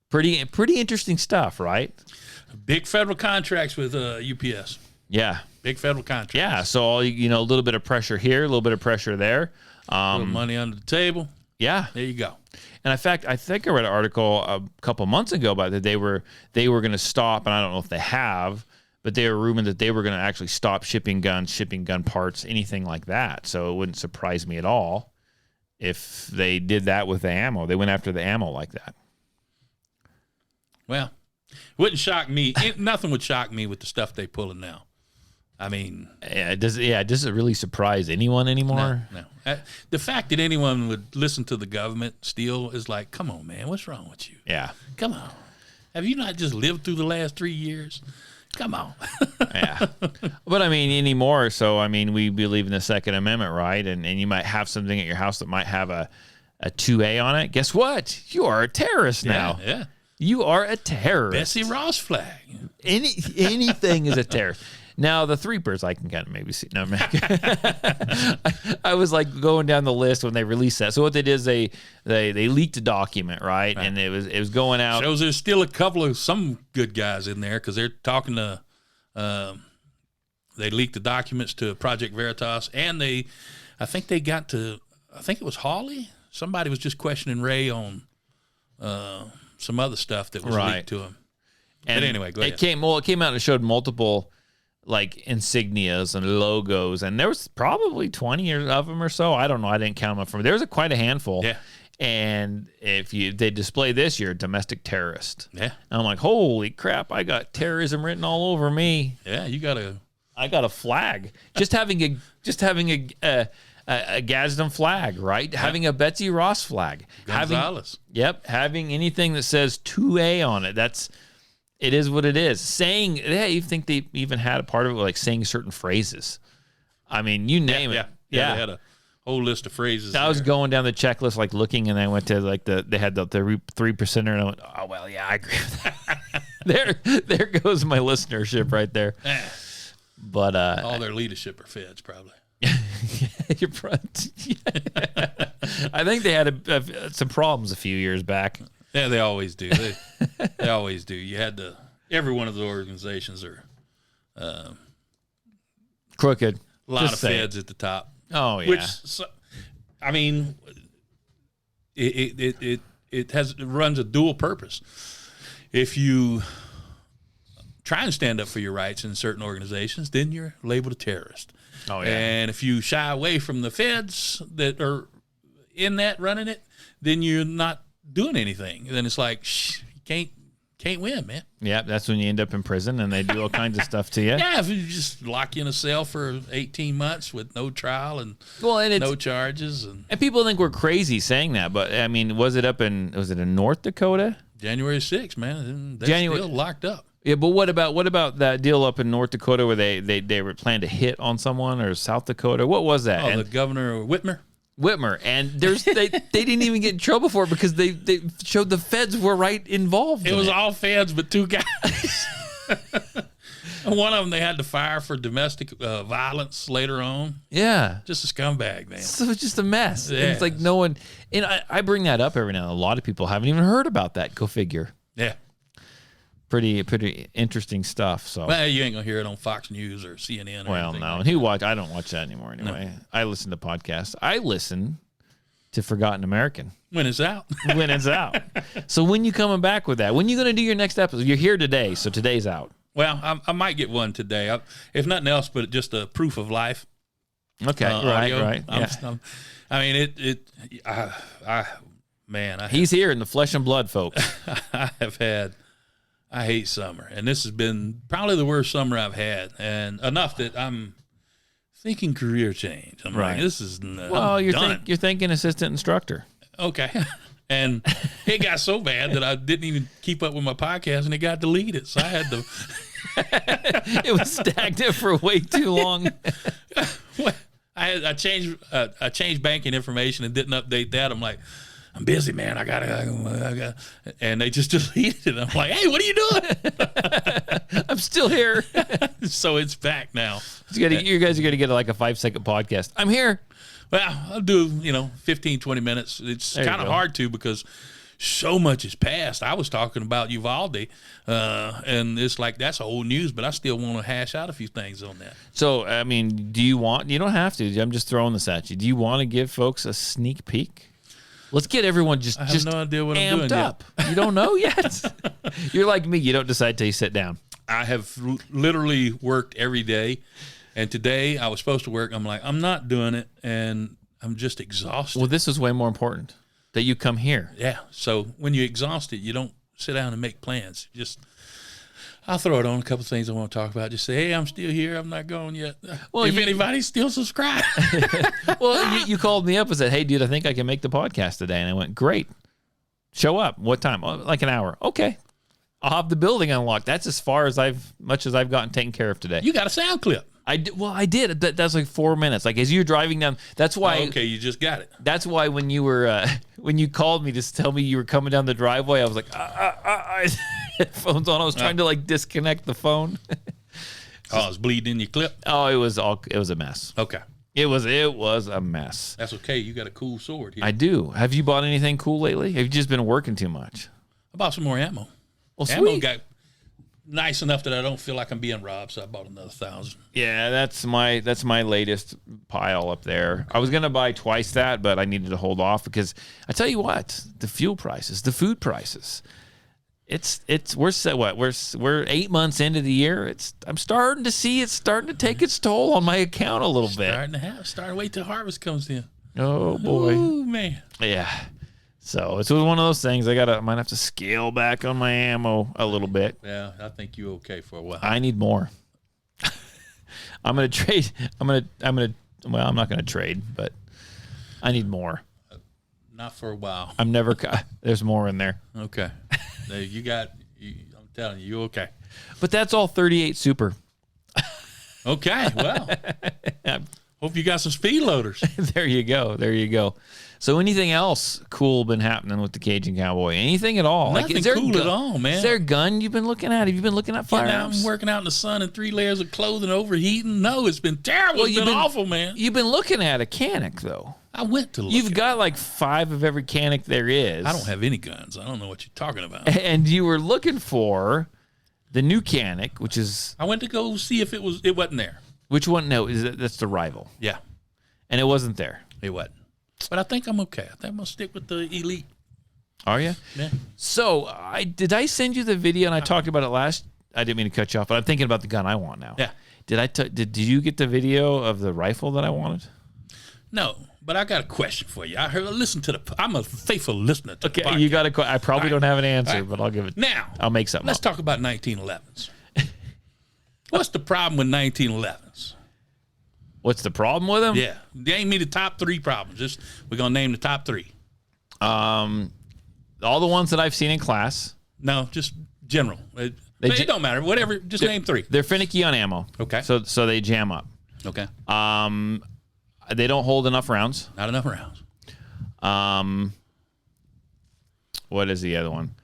Pretty interesting stuff, right? Big federal contracts with UPS. Yeah. Big federal contracts. Yeah, so a little bit of pressure here, a little bit of pressure there. Little money under the table. Yeah. There you go. And in fact, I think I read an article a couple months ago about that they were going to stop, and I don't know if they have, but they were rumored that they were going to actually stop shipping guns, shipping gun parts, anything like that. So it wouldn't surprise me at all if they did that with the ammo. They went after the ammo like that. Well, wouldn't shock me. Nothing would shock me with the stuff they pulling now. I mean, does it really surprise anyone anymore? No. The fact that anyone would listen to the government still is like, come on, man, what's wrong with you? Yeah. Come on. Have you not just lived through the last 3 years? Come on. Yeah. But I mean, anymore. So, I mean, we believe in the Second Amendment, right? And you might have something at your house that might have a 2A on it. Guess what? You are a terrorist now. Yeah. You are a terrorist. Bessie Ross flag. Anything is a terrorist. Now, the Threepers, I can kind of maybe see. No, I was like going down the list when they released that. So what they did is they leaked a document, right? And it was going out. Shows there's still a couple of some good guys in there because they're talking to. They leaked the documents to Project Veritas, and I think it was Hawley. Somebody was just questioning Ray on some other stuff that was leaked to him. And but anyway, go ahead. It came out and it showed multiple like insignias and logos, and there was probably 20 of them or so. I don't know. I didn't count them up there was quite a handful. Yeah. And if they display this, you're a domestic terrorist. Yeah. And I'm like, holy crap! I got terrorism written all over me. Yeah, I got a flag. Just having a Gadsden flag, right? Yeah. Having a Betsy Ross flag. Gonzalez. Having anything that says 2A on it. It is what it is. Saying, you think they even had a part of it like saying certain phrases. I mean, you name it. Yeah. They had a whole list of phrases. I was going down the checklist, like looking, and I went to like they had the 3%er, and I went, oh well, yeah, I agree with that. there goes my listenership right there. But all their leadership are feds, probably. You're I think they had some problems a few years back. Yeah, they always do. They always do. You had every one of the organizations are crooked. A lot of feds at the top. Oh yeah. Which, I mean, it runs a dual purpose. If you try and stand up for your rights in certain organizations, then you're labeled a terrorist. Oh yeah. And if you shy away from the feds that are in that running it, then you're not doing anything. Then it's like, you can't win, man. Yeah, that's when you end up in prison and they do all kinds of stuff to you. Yeah, if you just lock you in a cell for 18 months with no trial and no charges. And people think we're crazy saying that, but I mean, was it in North Dakota? January 6th, man. They're still locked up. Yeah, but what about that deal up in North Dakota where they were planning to hit on someone, or South Dakota? What was that? Oh, the governor Whitmer, and they didn't even get in trouble for it because they showed the feds were right involved. It was all feds, but two guys. And one of them they had to fire for domestic violence later on. Yeah, just a scumbag, man. So it's just a mess. Yeah. It's like no one. And I bring that up every now and then. A lot of people haven't even heard about that. Go figure. Yeah. Pretty interesting stuff. So well, you ain't gonna hear it on Fox News or CNN. Or well, no. Like and I don't watch that anymore anyway. No. I listen to podcasts. I listen to Forgotten American. When it's out. When it's out. So when you coming back with that? When you going to do your next episode? You're here today, so today's out. Well, I might get one today. If nothing else, but just a proof of life. Okay, right. Yeah. I mean, He's here in the flesh and blood, folks. I hate summer, and this has been probably the worst summer I've had, and enough that I'm thinking career change. I'm like, this is well, you're thinking assistant instructor. Okay. And it got so bad that I didn't even keep up with my podcast, and it got deleted. So I had to. It was stagnant for way too long. I changed banking information and didn't update that. I'm like, I'm busy, man. I got, and they just deleted it. I'm like, hey, what are you doing? I'm still here. So it's back now. You guys are going to get like a 5-second podcast. I'm here. Well, I'll do, 15, 20 minutes. It's kind of hard to because so much has passed. I was talking about Uvalde, and it's like that's old news, but I still want to hash out a few things on that. So, I mean, you don't have to. I'm just throwing this at you. Do you want to give folks a sneak peek? Let's get everyone just no idea what amped I'm doing up. You don't know yet? You're like me. You don't decide till you sit down. I have literally worked every day. And today I was supposed to work. I'm like, I'm not doing it, and I'm just exhausted. Well, this is way more important that you come here. Yeah. So when you're exhausted, you don't sit down and make plans. I'll throw it on a couple of things I want to talk about. Just say, hey, I'm still here. I'm not going yet. Well, if anybody's still subscribed. Well, you called me up and said, hey, dude, I think I can make the podcast today. And I went, great. Show up. What time? Oh, like an hour. Okay. I'll have the building unlocked. That's as far as much as I've gotten taken care of today. You got a sound clip. I did. That's like 4 minutes. Like as you're driving down, that's why. Oh, okay, you just got it. That's why when you were when you called me to tell me you were coming down the driveway, I was like, headphones on. I was trying to like disconnect the phone. Oh, it was bleeding in your clip. Oh, it was a mess. Okay, it was a mess. That's okay. You got a cool sword here. I do. Have you bought anything cool lately? Have you just been working too much? I bought some more ammo. Well, ammo sweet. got nice enough that I don't feel like I'm being robbed, so I bought another 1,000. Yeah, that's my latest pile up there. I was gonna buy twice that, but I needed to hold off because I tell you what, the fuel prices, the food prices. We're 8 months into the year. I'm starting to see it's starting to take its toll on my account a little bit. Starting to wait till harvest comes in. Oh boy. Oh man. Yeah. So it's one of those things. I might have to scale back on my ammo a little bit. Yeah, I think you're okay for a while. I need more. I'm gonna trade. Well, I'm not gonna trade, but I need more. Not for a while. There's more in there. Okay. I'm telling you, you're okay. But that's all 38 Super. Okay. Well, hope you got some speed loaders. There you go. So anything else cool been happening with the Cajun Cowboy? Anything at all? Nothing is there cool at all, man. Is there a gun you've been looking at? Have you been looking at firearms? I'm working out in the sun in 3 layers of clothing, overheating. No, it's been terrible. It's been awful, man. You've been looking at a Canic, though. I went to look. You've got like 5 of every Canic there is. I don't have any guns. I don't know what you're talking about. And you were looking for the new Canic, which is... I went to go see if it wasn't there. Which one? No, that's the rival. Yeah. And it wasn't there. It wasn't. But I think I'm okay. I think I'm going to stick with the Elite. Are you? Yeah. So, did I send you the video and I talked about it last? I didn't mean to cut you off, but I'm thinking about the gun I want now. Yeah. Did you get the video of the rifle that I wanted? No, but I got a question for you. I'm a faithful listener to the podcast. You got a question. I probably don't have an answer, but I'll give it. Now, I'll make something let's up. talk about 1911s. What's the problem with 1911s? What's the problem with them? Yeah. Name me the top 3 problems. We're going to name the top 3. All the ones that I've seen in class. No, just general. It don't matter. Whatever. Just name 3. They're finicky on ammo. Okay. So they jam up. Okay. They don't hold enough rounds. Not enough rounds. What is the other one?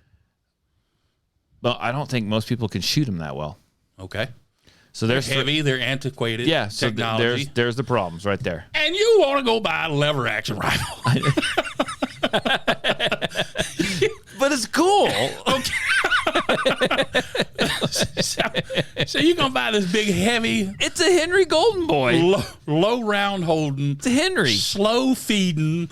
Well, I don't think most people can shoot them that well. Okay. So they're heavy, they're antiquated. Yeah, so technology. there's the problems right there. And you want to go buy a lever action rifle. But it's cool. Okay. So you're going to buy this big, heavy... It's a Henry Golden Boy. Low round holding. It's a Henry. Slow feeding.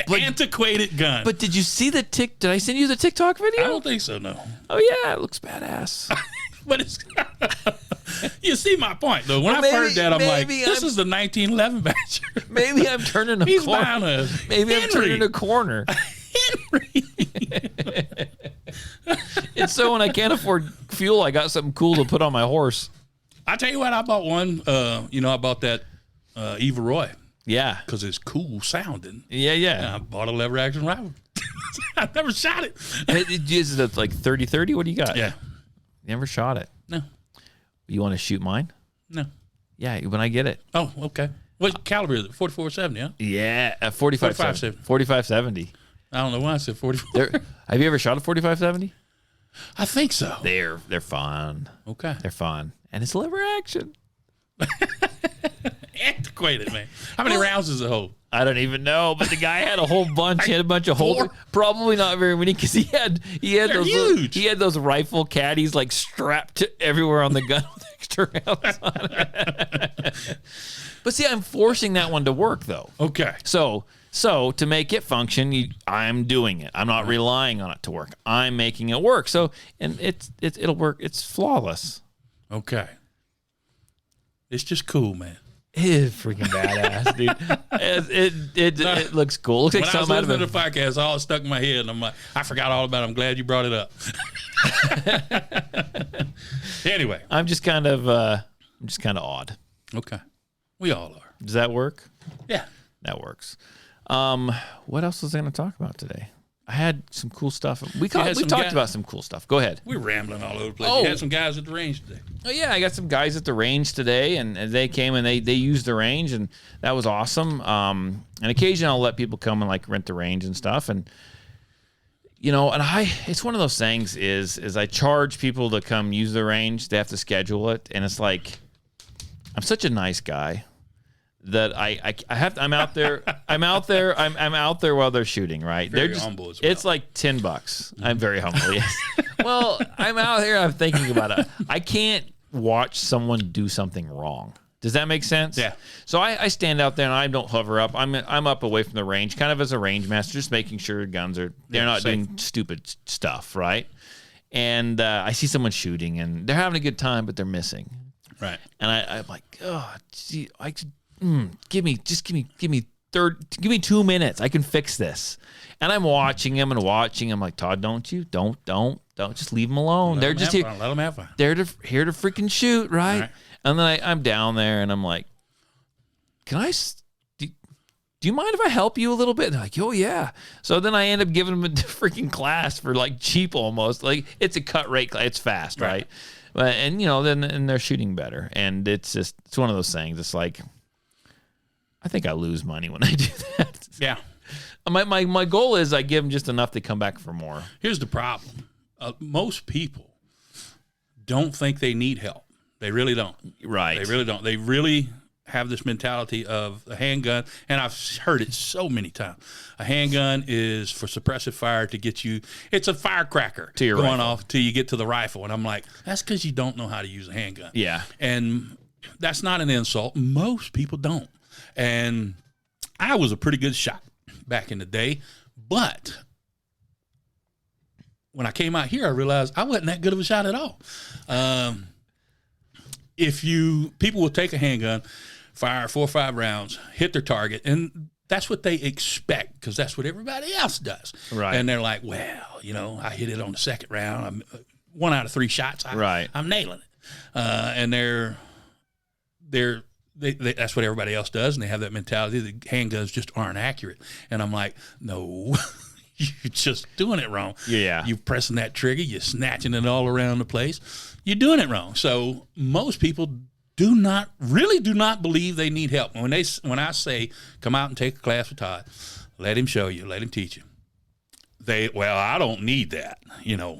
antiquated gun. But did you see the Did I send you the TikTok video? I don't think so, no. Oh yeah, it looks badass. But it's you see my point though. When Well, I heard that, I'm like, maybe this is the 1911 batch. Maybe I'm turning a He's corner. buying a Maybe I'm turning a corner. Henry. It's so when I can't afford fuel, I got something cool to put on my horse. I tell you what, I bought one. I bought that Eva Roy Yeah. because it's cool sounding. Yeah, And yeah. I bought a lever action rifle. I never shot it. Is it like 30-30? What do you got? Yeah. Never shot it. No. You want to shoot mine? No. Yeah, when I get it. Oh, okay. What caliber is it? 4470, huh? Yeah, 4570. 4570. I don't know why I said 44. Have you ever shot a 4570? I think so. They're fun. Okay. They're fun. And it's lever action. Antiquated, man. How many rounds does it hold? I don't even know, but the guy had a whole bunch. He had a bunch of Four? probably not very many, because he had They're those huge. he had those rifle caddies like strapped to everywhere on the gun with extra rounds on it. But see, I'm forcing that one to work though. Okay. So to make it function, I'm doing it. I'm not relying on it to work. I'm making it work. So and it'll work. It's flawless. Okay. It's just cool, man. It is freaking badass, dude. It looks cool. It looks like When I was something out of listening to the podcast, all stuck in my head, and I'm like, I forgot all about it. I'm glad you brought it up. Anyway. I'm just kind of odd. Okay. We all are. Does that work? Yeah. That works. What else was I going to talk about today? I had some cool stuff. We talked about some cool stuff. Go ahead. We're rambling all over the place. Oh. You had some guys at the range today. Oh yeah, I got some guys at the range today, and they came and they used the range, and that was awesome. And occasionally I'll let people come and like rent the range and stuff, and it's one of those things is I charge people to come use the range. They have to schedule it, and it's like I'm such a nice guy that I'm out there while they're shooting, right? Very They're just humble as well. It's like $10. I'm very humble, yes. Well, I'm out here, I'm thinking about it. I can't watch someone do something wrong. Does that make sense? Yeah. So I stand out there and I don't hover up. I'm up away from the range, kind of as a range master, just making sure guns they're not safe. doing stupid stuff, right? And I see someone shooting and they're having a good time, but they're missing. Right. And I'm like, oh, gee, give me 2 minutes. I can fix this. And I'm watching him. I'm like, Todd, don't just leave them alone. They're just here. Let them have fun. They're here to freaking shoot, right? Right. And then I'm down there and I'm like, do you mind if I help you a little bit? And they're like, oh yeah. So then I end up giving them a freaking class for like cheap almost. Like it's a cut rate class. It's fast, right? And then they're shooting better. And it's one of those things. It's like, I think I lose money when I do that. Yeah. My goal is I give them just enough to come back for more. Here's the problem. Most people don't think they need help. They really don't. Right. They really don't. They really have this mentality of a handgun, and I've heard it so many times. A handgun is for suppressive fire to get you. It's a firecracker to your going rifle. off till you get to the rifle. And I'm like, that's because you don't know how to use a handgun. Yeah. And that's not an insult. Most people don't. And I was a pretty good shot back in the day, but when I came out here, I realized I wasn't that good of a shot at all. People will take a handgun, fire 4 or 5 rounds, hit their target, and that's what they expect because that's what everybody else does. Right. And they're like, well, I hit it on the second round. I'm 1 out of 3 shots. I'm nailing it. And that's what everybody else does, and they have that mentality that handguns just aren't accurate. And I'm like, no, you're just doing it wrong. Yeah. You're pressing that trigger, you're snatching it all around the place. You're doing it wrong. So most people do not believe they need help. When I say, come out and take a class with Todd, let him show you, let him teach you. I don't need that.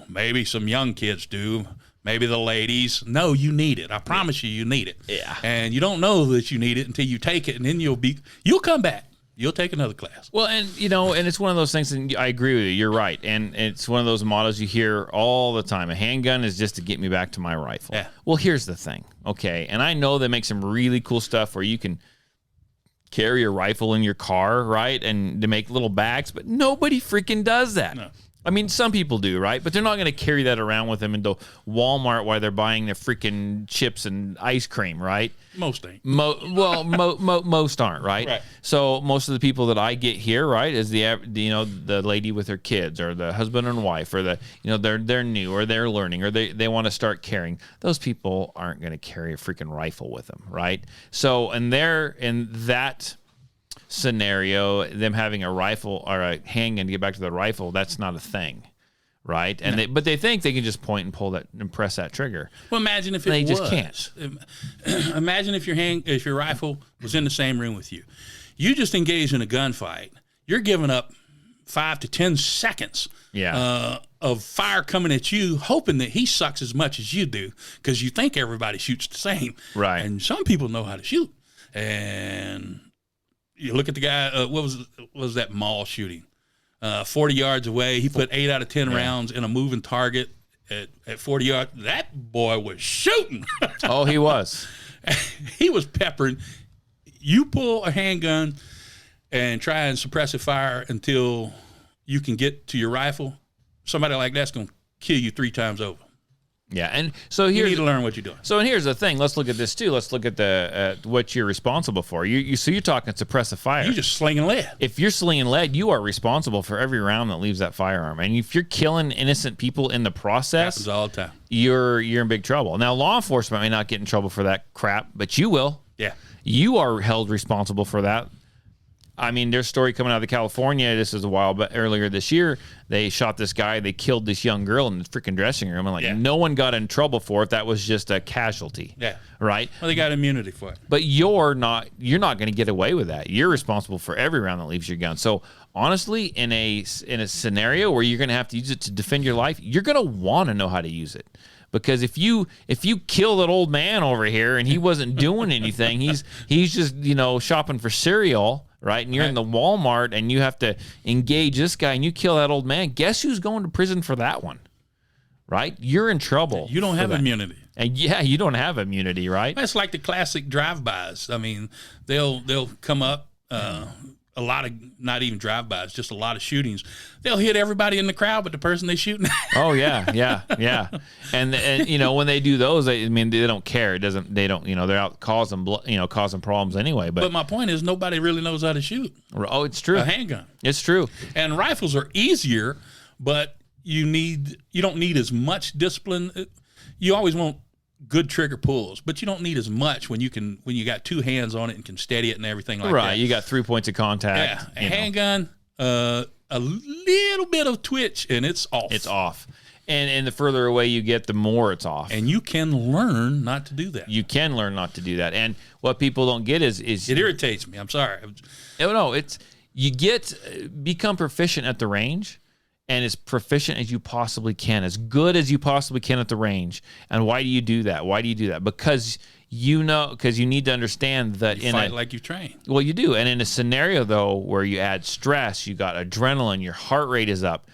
Maybe some young kids do. Maybe the ladies. No, you need it. I promise you need it. Yeah. And you don't know that you need it until you take it, and then you'll come back. You'll take another class. Well, and and it's one of those things, and I agree with you. You're right. And it's one of those models you hear all the time. A handgun is just to get me back to my rifle. Yeah. Well, here's the thing. Okay. And I know they make some really cool stuff where you can carry a rifle in your car, right? And to make little bags, but nobody freaking does that. No. I mean, some people do, right? But they're not going to carry that around with them into Walmart while they're buying their freaking chips and ice cream, right? Most ain't. Most aren't, right? Right. So most of the people that I get here, right, is the lady with her kids, or the husband and wife, or they're new, or they're learning, or they want to start carrying. Those people aren't going to carry a freaking rifle with them, right? So in that scenario, them having a rifle or a handgun, to get back to the rifle, that's not a thing, right? And but they think they can just point and pull that and press that trigger. Well, imagine if they was. just can't. Imagine if your rifle was in the same room with you. You just engaged in a gunfight. You're giving up 5 to 10 seconds of fire coming at you, hoping that he sucks as much as you do, because you think everybody shoots the same. Right. And some people know how to shoot. And you look at the guy, what was that mall shooting? 40 yards away, he put 8 out of 10 rounds in a moving target at 40 yards. That boy was shooting. Oh, he was. He was peppering. You pull a handgun and try and suppressive fire until you can get to your rifle, somebody like that's going to kill you 3 times over. Yeah, and so You here's need to learn what you're doing. So, and here's the thing. Let's look at this too. Let's look at the what you're responsible for. So you're talking suppressive fire. You're just slinging lead. If you're slinging lead, you are responsible for every round that leaves that firearm. And if you're killing innocent people in the process, Happens all the time. you're in big trouble. Now, law enforcement may not get in trouble for that crap, but you will. Yeah. You are held responsible for that. I mean, there's a story coming out of California. This is a while, but earlier this year, they shot this guy. They killed this young girl in the freaking dressing room, and no one got in trouble for it. That was just a casualty. Yeah. Right. Well, they got immunity for it. But you're not going to get away with that. You're responsible for every round that leaves your gun. So honestly, in a scenario where you're going to have to use it to defend your life, you're going to want to know how to use it. Because if you kill that old man over here and he wasn't doing anything, he's just shopping for cereal, right? And you're in the Walmart and you have to engage this guy and you kill that old man. Guess who's going to prison for that one, right? You're in trouble. You don't have immunity. And you don't have immunity, right? It's like the classic drive-bys. I mean, they'll come up. A lot of, not even drive-bys, just a lot of shootings. They'll hit everybody in the crowd, but the person they shooting. Oh yeah. And when they do those, they don't care. They're out causing problems anyway. But my point is, nobody really knows how to shoot. Oh, it's true. A handgun. It's true. And rifles are easier, but you don't need as much discipline. You always want good trigger pulls, but you don't need as much when you got 2 hands on it and can steady it and everything like that. Right, you got 3 points of contact. Yeah, a handgun, a little bit of twitch and it's off. It's off. And the further away you get, the more it's off. And you can learn not to do that. You can learn not to do that. And what people don't get is it irritates me. I'm sorry. No, it's become proficient at the range. And as proficient as you possibly can, as good as you possibly can at the range. And why do you do that? Because you need to understand that you fight like you train. Well, you do. And in a scenario, though, where you add stress, you got adrenaline, your heart rate is up,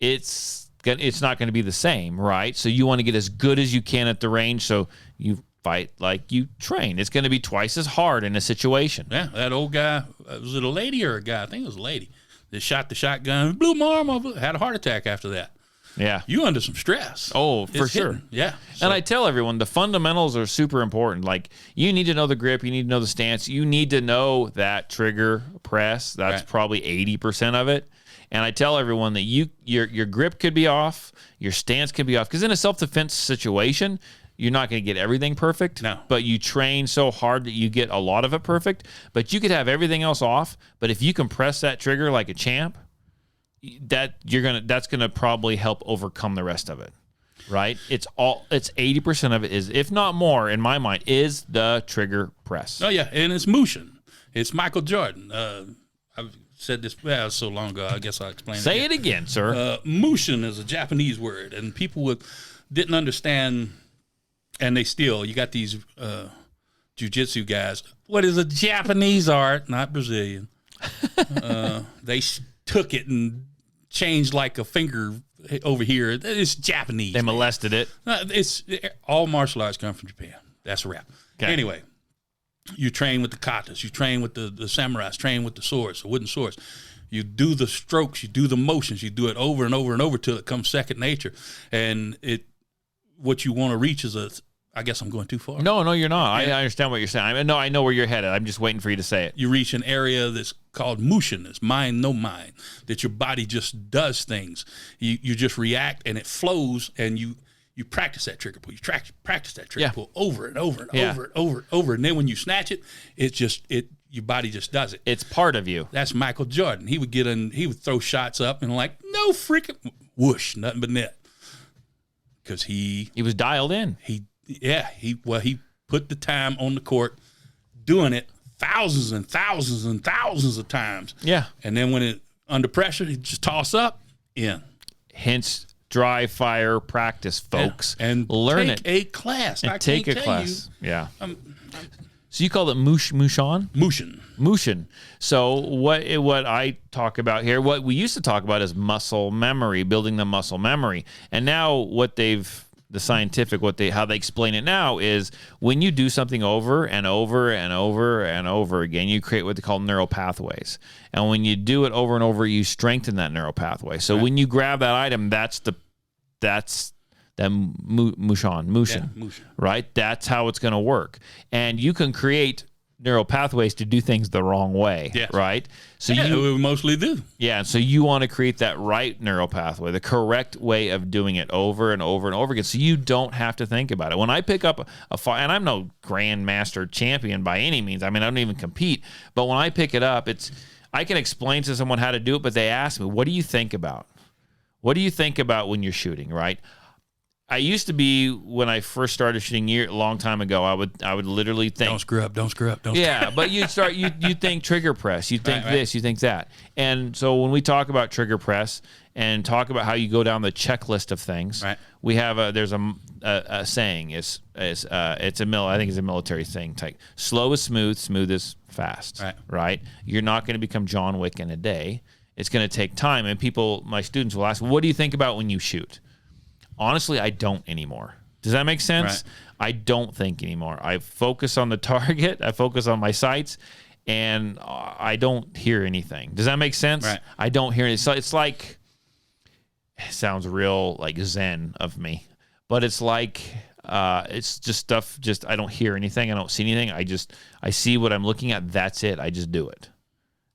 it's not going to be the same, right? So you want to get as good as you can at the range, so you fight like you train. It's going to be twice as hard in a situation. Yeah, that old guy, was it a lady or a guy? I think it was a lady. They shot the shotgun, blew my arm off, had a heart attack after that. Yeah. You under some stress. Oh, for sure. Hitting. Yeah. So. And I tell everyone, the fundamentals are super important. Like, you need to know the grip, you need to know the stance, you need to know that trigger press. That's probably 80% of it. And I tell everyone that your grip could be off, your stance could be off. Because in a self-defense situation, you're not going to get everything perfect. No. But you train so hard that you get a lot of it perfect. But you could have everything else off. But if you can press that trigger like a champ, that's gonna probably help overcome the rest of it. Right? It's 80% of it is, if not more, in my mind, is the trigger press. Oh yeah, and it's motion. It's Michael Jordan. I've said this so long ago. I guess I'll explain. Say it again, sir. Mushin is a Japanese word, and people didn't understand. And you got these jiu-jitsu guys. What is a Japanese art, not Brazilian? They took it and changed like a finger over here. It's Japanese. They molested it. It's all martial arts come from Japan. That's a wrap. Okay. Anyway, You train with the katas. You train with the samurais. Train with the swords, the wooden swords. You do the strokes. You do the motions. You do it over and over and over till it comes second nature. And what you want to reach is I guess I'm going too far. No, you're not. I understand what you're saying. I know where you're headed. I'm just waiting for you to say it. You reach an area that's called mushin. It's mind, no mind. That your body just does things. You just react and it flows, and you practice that trigger pull. You practice that trigger pull over and over and over and over and over. And then when you snatch it, your body just does it. It's part of you. That's Michael Jordan. He would throw shots up and like, no freaking whoosh, nothing but net. Because he was dialed in. He put the time on the court doing it thousands and thousands and thousands of times. Yeah. And then when it under pressure, he just toss up in. Hence dry fire practice, folks. Yeah. And learn take a class. And I take can't a tell class. You, yeah. So you call it mushan? Mushin. So what I talk about here, what we used to talk about is muscle memory, building the muscle memory. And now how they explain it now is when you do something over and over and over and over again, you create what they call neural pathways. And when you do it over and over, you strengthen that neural pathway. So when you grab that item, that's mushin, right? That's how it's going to work. And you can create neural pathways to do things the wrong way, right? So we mostly do. Yeah, so you want to create that right neural pathway, the correct way of doing it over and over and over again, so you don't have to think about it. When I pick up a fire, and I'm no grandmaster champion by any means. I mean, I don't even compete. But when I pick it up, I can explain to someone how to do it, but they ask me, what do you think about? What do you think about when you're shooting, right? I used to be, when I first started shooting a long time ago, I would literally think, don't screw up. But you think trigger press, you think this, you think that. And so when we talk about trigger press and talk about how you go down the checklist of things, we have there's a saying, I think it's a military thing, like slow is smooth, smooth is fast, right? You're not going to become John Wick in a day. It's going to take time. And my students will ask, what do you think about when you shoot? Honestly, I don't anymore. Does that make sense? I don't think anymore. I focus on the target. I focus on my sights, and I don't hear anything. Does that make sense? I don't hear it. So it's like, it sounds real like Zen of me, but it's like, it's just stuff. Just I don't hear anything. I don't see anything. I see what I'm looking at. That's it. I just do it.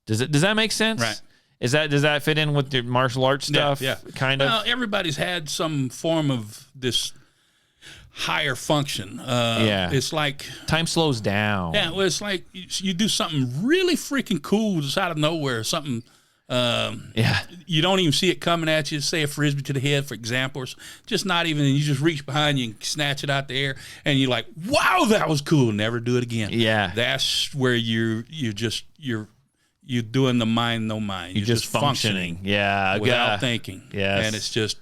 Does that make sense? Right. Does that fit in with the martial arts stuff? Yeah. Kind of. Well, everybody's had some form of this higher function. It's like time slows down. Yeah, well, it's like you do something really freaking cool just out of nowhere. Something. You don't even see it coming at you. Say a frisbee to the head, for example, or just not even. And you just reach behind you and snatch it out the air, and you're like, "Wow, that was cool." Never do it again. Yeah, that's where you're doing the mind, no mind. You're just functioning. Yeah. Without thinking. Yes. And it's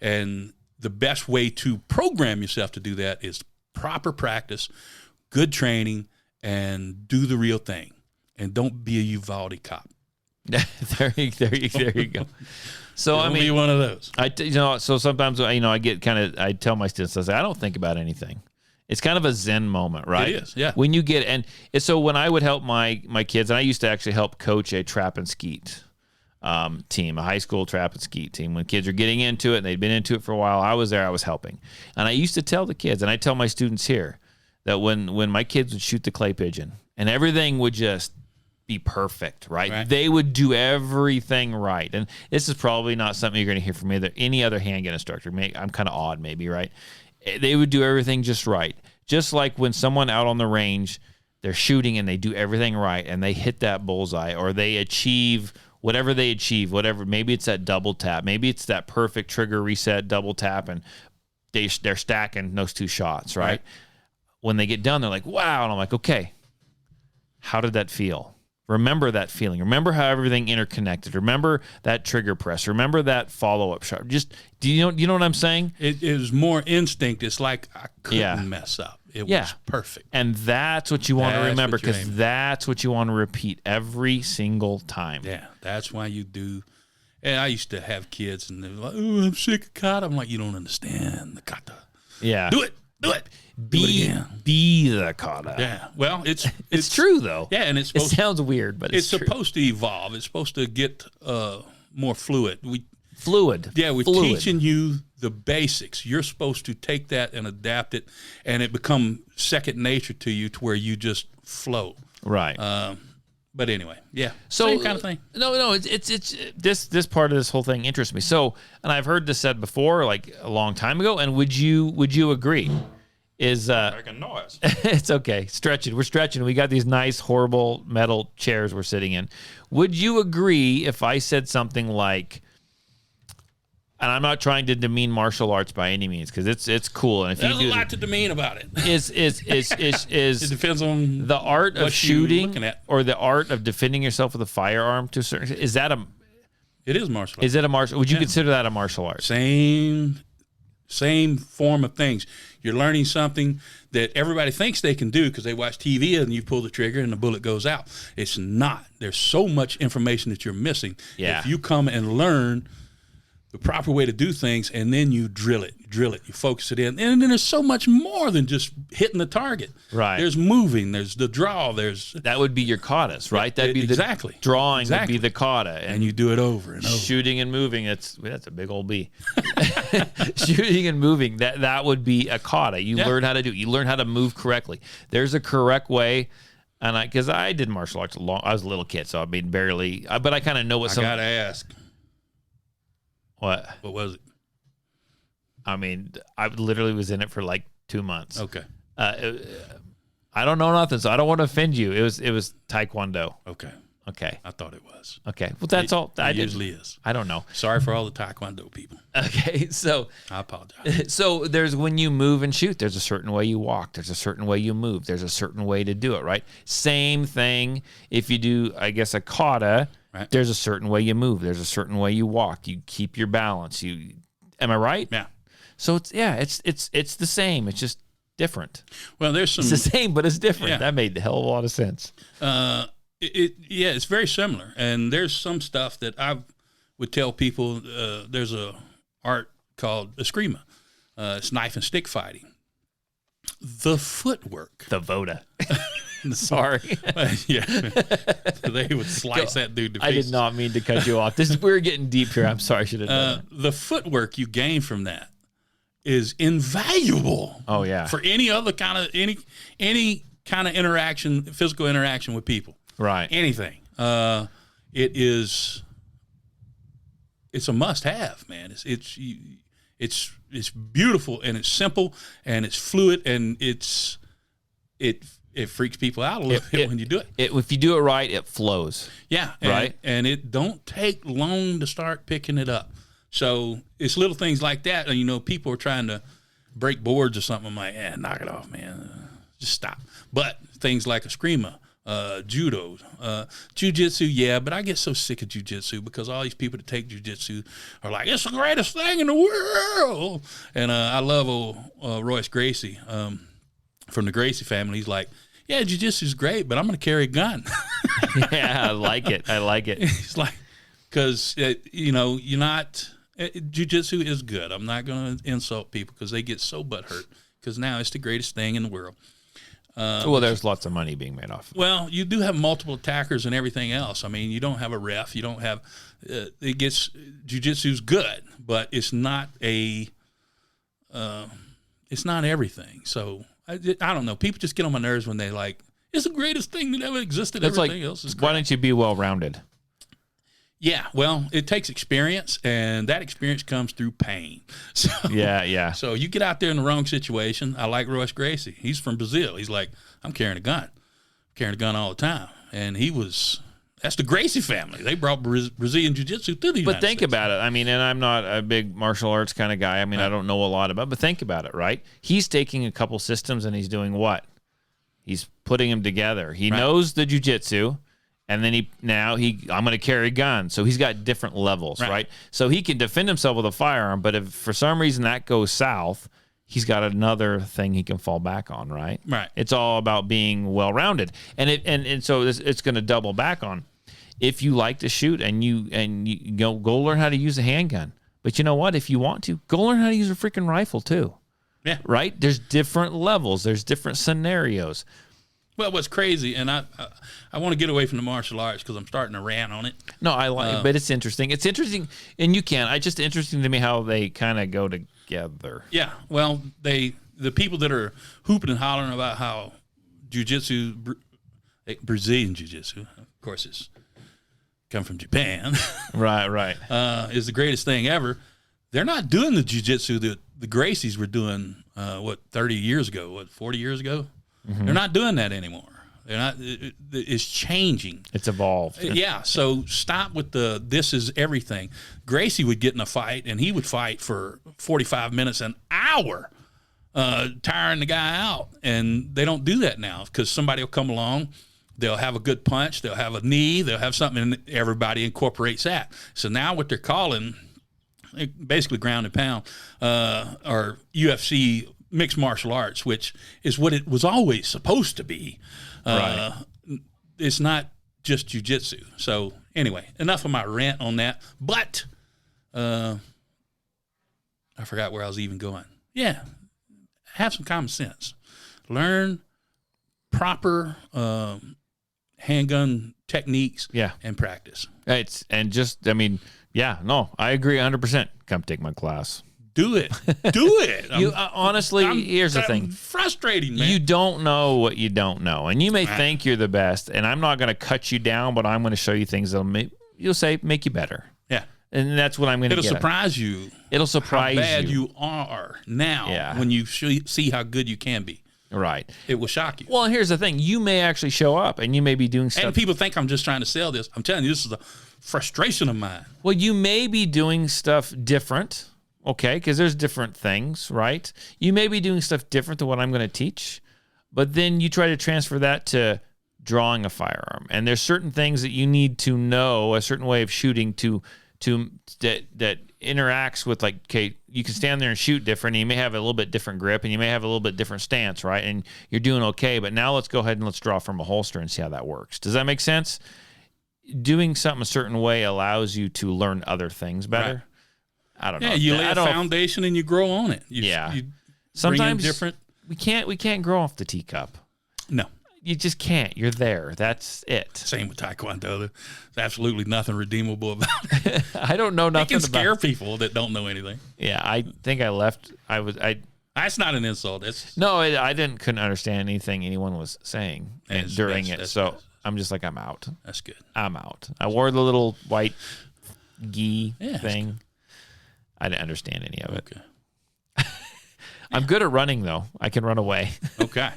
and the best way to program yourself to do that is proper practice, good training, and do the real thing. And don't be a Uvalde cop. there you go. So Don't be one of those. So sometimes, I tell my students, I say, I don't think about anything. It's kind of a Zen moment, right? It is, yeah. When you get, so when I would help my kids, and I used to actually help coach a trap and skeet team, a high school trap and skeet team. When kids are getting into it, and they'd been into it for a while, I was there, I was helping. And I used to tell the kids, and I tell my students here, that when my kids would shoot the clay pigeon, and everything would just be perfect, right? They would do everything right. And this is probably not something you're going to hear from any other handgun instructor. I'm kind of odd, maybe, right? They would do everything just right. Just like when someone out on the range, they're shooting and they do everything right and they hit that bullseye, or they achieve whatever, maybe it's that double tap, maybe it's that perfect trigger reset double tap, and they're stacking those two shots, right? When they get done, they're like, wow. And I'm like, okay, how did that feel? Remember that feeling. Remember how everything interconnected. Remember that trigger press. Remember that follow-up shot. Just, do you know what I'm saying? It was more instinct. It's like I couldn't mess up. It was perfect. And that's what you want to remember, because that's what you want to repeat every single time. Yeah, that's why you do. And I used to have kids, and they're like, oh, I'm sick of kata. I'm like, you don't understand the kata. Yeah. Do it. Do it. Do it again. Be the kata. Yeah. Well, It's true though. Yeah, and It sounds weird, but it's true. supposed to evolve. It's supposed to get more fluid. Fluid. We're teaching you the basics. You're supposed to take that and adapt it, and it become second nature to you, to where you just flow. Right. But anyway, yeah. So same kind of thing. No, it's this part of this whole thing interests me. So, and I've heard this said before, like a long time ago. And would you agree? Is Making noise. it's okay. Stretching. We're stretching. We got these nice, horrible metal chairs we're sitting in. Would you agree if I said something like, and I'm not trying to demean martial arts by any means, because it's cool. And if There's you a do lot to demean about it. is It depends on the art of what you're shooting looking at. or the art of defending yourself with a firearm to a certain extent, is that a It is martial arts. is it a martial? Would you consider that a martial art? Same form of things. You're learning something that everybody thinks they can do because they watch TV and you pull the trigger and the bullet goes out. It's not. There's so much information that you're missing. Yeah. If you come and learn the proper way to do things, and then you drill it, you focus it in. And then there's so much more than just hitting the target. Right. There's moving, there's the draw, there's... That would be your katas, right? That'd be Exactly. the drawing Exactly. would be the kata. And you do it over and over. Shooting and moving, that's a big old B. Shooting and moving, that would be a kata. You learn how to do it. You learn how to move correctly. There's a correct way. And because I did martial arts I was a little kid, so I mean barely, but I kind of know what I gotta ask. What was it? I mean, I literally was in it for like 2 months. Okay. I don't know nothing, so I don't want to offend you. It was Taekwondo. Okay. I thought it was. Okay. Well, that's all. It usually is. I don't know. Sorry for all the Taekwondo people. Okay. So I apologize. So there's when you move and shoot, there's a certain way you walk. There's a certain way you move. There's a certain way to do it, right? Same thing if you do, I guess, a kata. Right. There's a certain way you move. There's a certain way you walk. You keep your balance. Am I right? Yeah. So it's the same. It's just different. Well, there's some. It's the same, but it's different. Yeah. That made a hell of a lot of sense. It's very similar, and there's some stuff that I would tell people. There's a art called eskrima. It's knife and stick fighting. The footwork. The Voda. Sorry. Yeah. They would slice that dude to pieces. I did not mean to cut you off. We're getting deep here. I'm sorry. I should have done that. The footwork you gain from that is invaluable. Oh yeah. For any other kind of any kind of interaction, physical interaction with people. Right. Anything. It's a must-have, man. It's beautiful, and it's simple, and it's fluid, and it freaks people out a little bit when you do it. If you do it right, it flows. Yeah, right. And it don't take long to start picking it up. So it's little things like that. You know, people are trying to break boards or something. I'm like, knock it off, man. Just stop. But things like eskrima, judo, jiu-jitsu, yeah, but I get so sick of jiu-jitsu because all these people that take jiu-jitsu are like, it's the greatest thing in the world. And I love old Royce Gracie from the Gracie family. He's like, yeah, jiu-jitsu is great, but I'm going to carry a gun. Yeah, I like it. He's like, because, you're not, jiu-jitsu is good. I'm not going to insult people because they get so butthurt because now it's the greatest thing in the world. Well, there's lots of money being made off of it. Well, you do have multiple attackers and everything else. I mean, you don't have a ref. You don't have jiu-jitsu's good, but it's not it's not everything. So I don't know. People just get on my nerves when they like, it's the greatest thing that ever existed. That's Everything like, else is great. why don't you be well-rounded? Yeah, well, it takes experience, and that experience comes through pain. So, Yeah. So you get out there in the wrong situation. I like Royce Gracie. He's from Brazil. He's like, I'm carrying a gun. Carrying a gun all the time. And that's the Gracie family. They brought Brazilian Jiu-Jitsu to the United But think States. about it. I mean, and I'm not a big martial arts kind of guy. I mean, I don't know a lot about it, but think about it, right? He's taking a couple systems and he's doing what? He's putting them together. He knows the jiu-jitsu. And then I'm going to carry a gun. So he's got different levels, right? So he can defend himself with a firearm, but if for some reason that goes south, he's got another thing he can fall back on, right? Right. It's all about being well-rounded. And so it's going to double back on if you like to shoot and you go learn how to use a handgun. But you know what? If you want to, go learn how to use a freaking rifle too. Yeah. Right? There's different levels. There's different scenarios. Well, what's crazy, and I want to get away from the martial arts because I'm starting to rant on it. No, I like, but it's interesting. It's interesting, and you can. It's just interesting to me how they kind of go together. Yeah, well, the people that are hooping and hollering about how jiu-jitsu, Brazilian jiu-jitsu, of course, it's come from Japan, Right. is the greatest thing ever. They're not doing the jiu-jitsu that the Gracies were doing, 30 years ago, 40 years ago? Mm-hmm. They're not doing that anymore. They're not. It's changing. It's evolved. Yeah. So stop with this is everything. Gracie would get in a fight, and he would fight for 45 minutes, an hour, tiring the guy out. And they don't do that now because somebody will come along. They'll have a good punch. They'll have a knee. They'll have something, and everybody incorporates that. So now what they're calling, basically ground and pound, or UFC mixed martial arts, which is what it was always supposed to be. Right. It's not just jiu-jitsu. So anyway, enough of my rant on that. But I forgot where I was even going. Yeah, have some common sense. Learn proper handgun techniques. And practice. I agree 100%. Come take my class. Do it. Do it. Honestly, here's the thing. Frustrating, man. You don't know what you don't know. And you may think you're the best, and I'm not going to cut you down, but I'm going to show you things that'll make you better. Yeah. And that's what I'm going to get. It'll surprise you. It'll surprise how bad you are now when you see how good you can be. Right. It will shock you. Well, here's the thing. You may actually show up, and you may be doing stuff. And people think I'm just trying to sell this. I'm telling you, this is a frustration of mine. Well, you may be doing stuff different. Okay, because there's different things, right? You may be doing stuff different to what I'm going to teach, but then you try to transfer that to drawing a firearm. And there's certain things that you need to know, a certain way of shooting that interacts with, like, okay, you can stand there and shoot different, and you may have a little bit different grip, and you may have a little bit different stance, right? And you're doing okay, but now let's go ahead and let's draw from a holster and see how that works. Does that make sense? Doing something a certain way allows you to learn other things better. Right. I don't know. Yeah, you lay a foundation and you grow on it. You sometimes different. We can't grow off the teacup. No, you just can't. You're there. That's it. Same with Taekwondo. There's absolutely nothing redeemable about it. I don't know nothing. It can scare people that don't know anything. Yeah, I think I left. That's not an insult. I couldn't understand anything anyone was saying during it. So I'm just like, I'm out. That's good. I'm out. I wore the little white gi thing. I didn't understand any of it. Okay. I'm good at running, though. I can run away. Okay.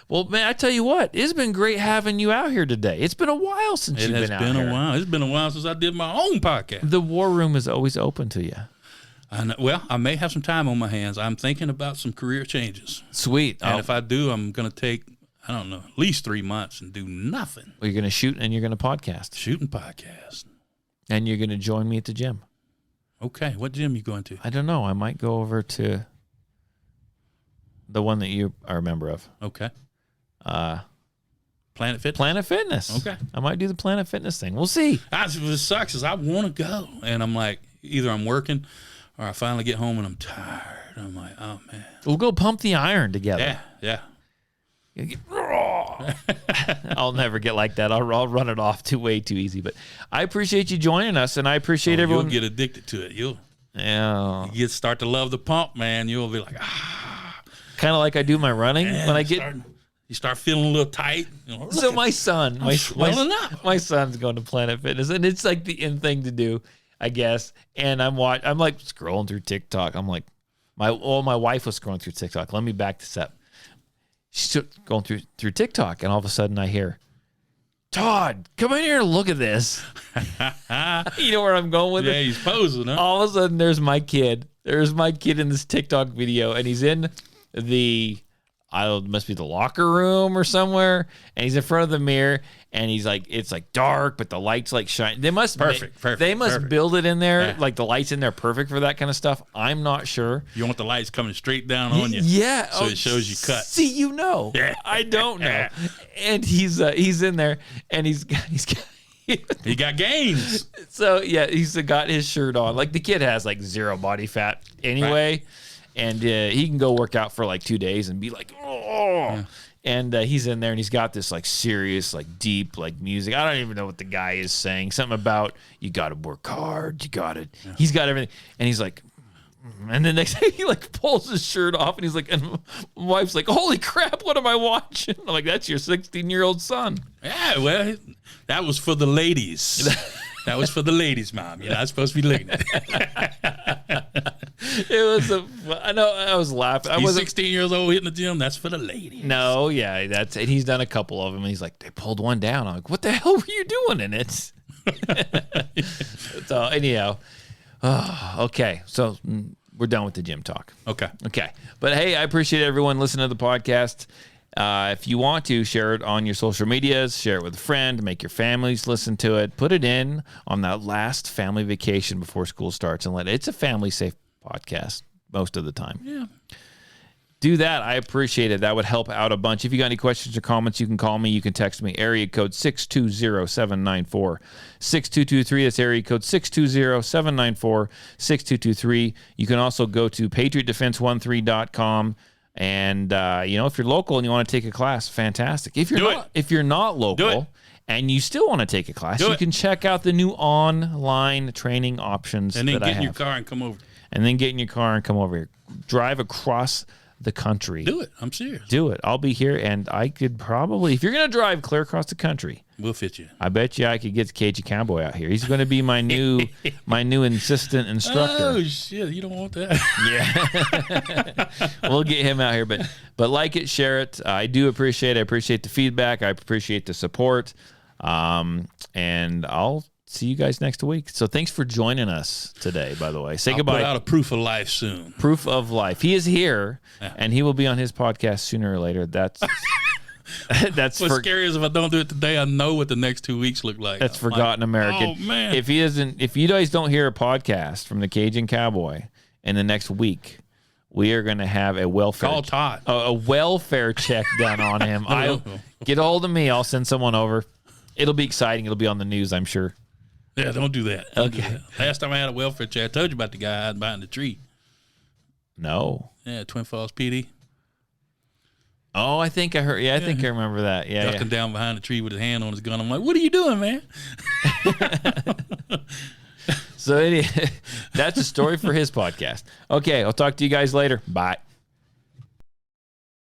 Well, man, I tell you what, it's been great having you out here today. It's been a while since you've been out here. It has been a while. It's been a while since I did my own podcast. The War Room is always open to you. Well, I may have some time on my hands. I'm thinking about some career changes. Sweet. And if I do, I'm going to take, I don't know, at least 3 months and do nothing. Well, you're going to shoot and you're going to podcast. Shoot and podcast. And you're going to join me at the gym. Okay, what gym are you going to? I don't know. I might go over to the one that you are a member of. Okay. Planet Fitness? Planet Fitness. Okay. I might do the Planet Fitness thing. We'll see. What sucks is I want to go. And I'm like, either I'm working or I finally get home and I'm tired. I'm like, oh, man. We'll go pump the iron together. Yeah. I'll never get like that. I'll run it off way too easy. But I appreciate you joining us, and I appreciate everyone. You'll get addicted to it. You start to love the pump, man. You'll be like, kind of like I do my running when I get. You start feeling a little tight. So my son, my son's going to Planet Fitness, and it's like the in thing to do, I guess. And I'm like scrolling through TikTok. I'm like, my wife was scrolling through TikTok. Let me back this up. She's going through TikTok, and all of a sudden I hear, Todd, come in here and look at this. You know where I'm going with it? Yeah, he's posing, huh? All of a sudden, there's my kid. There's my kid in this TikTok video, and he's in must be the locker room or somewhere, and he's in front of the mirror, and he's like, it's like dark, but the lights like shine. They must build it in there, like the lights in there perfect for that kind of stuff. I'm not sure. You want the lights coming straight down on you. Yeah. So it shows you cut. See, I don't know. And he's in there, and he's got he got gains. So yeah, he's got his shirt on. Like the kid has like zero body fat anyway. Right. And he can go work out for like 2 days and be like, oh. Yeah. And he's in there and he's got this like serious, like deep, like music. I don't even know what the guy is saying. Something about you got to work hard. You got it. Yeah. He's got everything. And he's like, and the next thing he like pulls his shirt off and he's like, and my wife's like, holy crap, what am I watching? I'm like, that's your 16-year-old son. Yeah, well, that was for the ladies. That was for the ladies, Mom. You're not supposed to be looking at it. I know, I was laughing. I was 16 years old hitting the gym. That's for the ladies. No, yeah, and he's done a couple of them. And he's like, they pulled one down. I'm like, what the hell were you doing in it? So anyhow, okay. So we're done with the gym talk. Okay. But hey, I appreciate everyone listening to the podcast. If you want to, share it on your social medias, share it with a friend, make your families listen to it, put it in on that last family vacation before school starts, and it's a family safe podcast most of the time. Yeah. Do that. I appreciate it. That would help out a bunch. If you got any questions or comments, you can call me. You can text me. Area code 620-794-6223. That's area code 620-794-6223. You can also go to patriotdefense13.com. And if you're local and you want to take a class, fantastic. If you're not local and you still want to take a class, you can check out the new online training options. And then get in your car and come over. And then get in your car and come over here. Drive across the country. Do it. I'm serious. Do it. I'll be here, and I could probably, if you're going to drive clear across the country, we'll fit you. I bet you I could get Cajun Cowboy out here. He's going to be my new assistant instructor. Oh shit! You don't want that. Yeah, we'll get him out here. But like it, share it. I do appreciate it. I appreciate the feedback. I appreciate the support. And I'll see you guys next week. So thanks for joining us today, by the way. Say goodbye. Put out a proof of life soon. Proof of life. He is here, and he will be on his podcast sooner or later. That's what's scary is if I don't do it today, I know what the next 2 weeks look like. That's Forgotten American. Oh man! If you guys don't hear a podcast from the Cajun Cowboy in the next week, we are going to have a welfare call Todd a welfare check done on him. Get a hold of me. I'll send someone over. It'll be exciting. It'll be on the news, I'm sure. Yeah, don't do that. Don't do that. Last time I had a welfare check, I told you about the guy hiding behind the tree. No. Yeah, Twin Falls PD. Oh, I think I heard. Yeah, I think I remember that. Yeah, ducking down behind the tree with his hand on his gun. I'm like, what are you doing, man? So that's a story for his podcast. Okay, I'll talk to you guys later. Bye.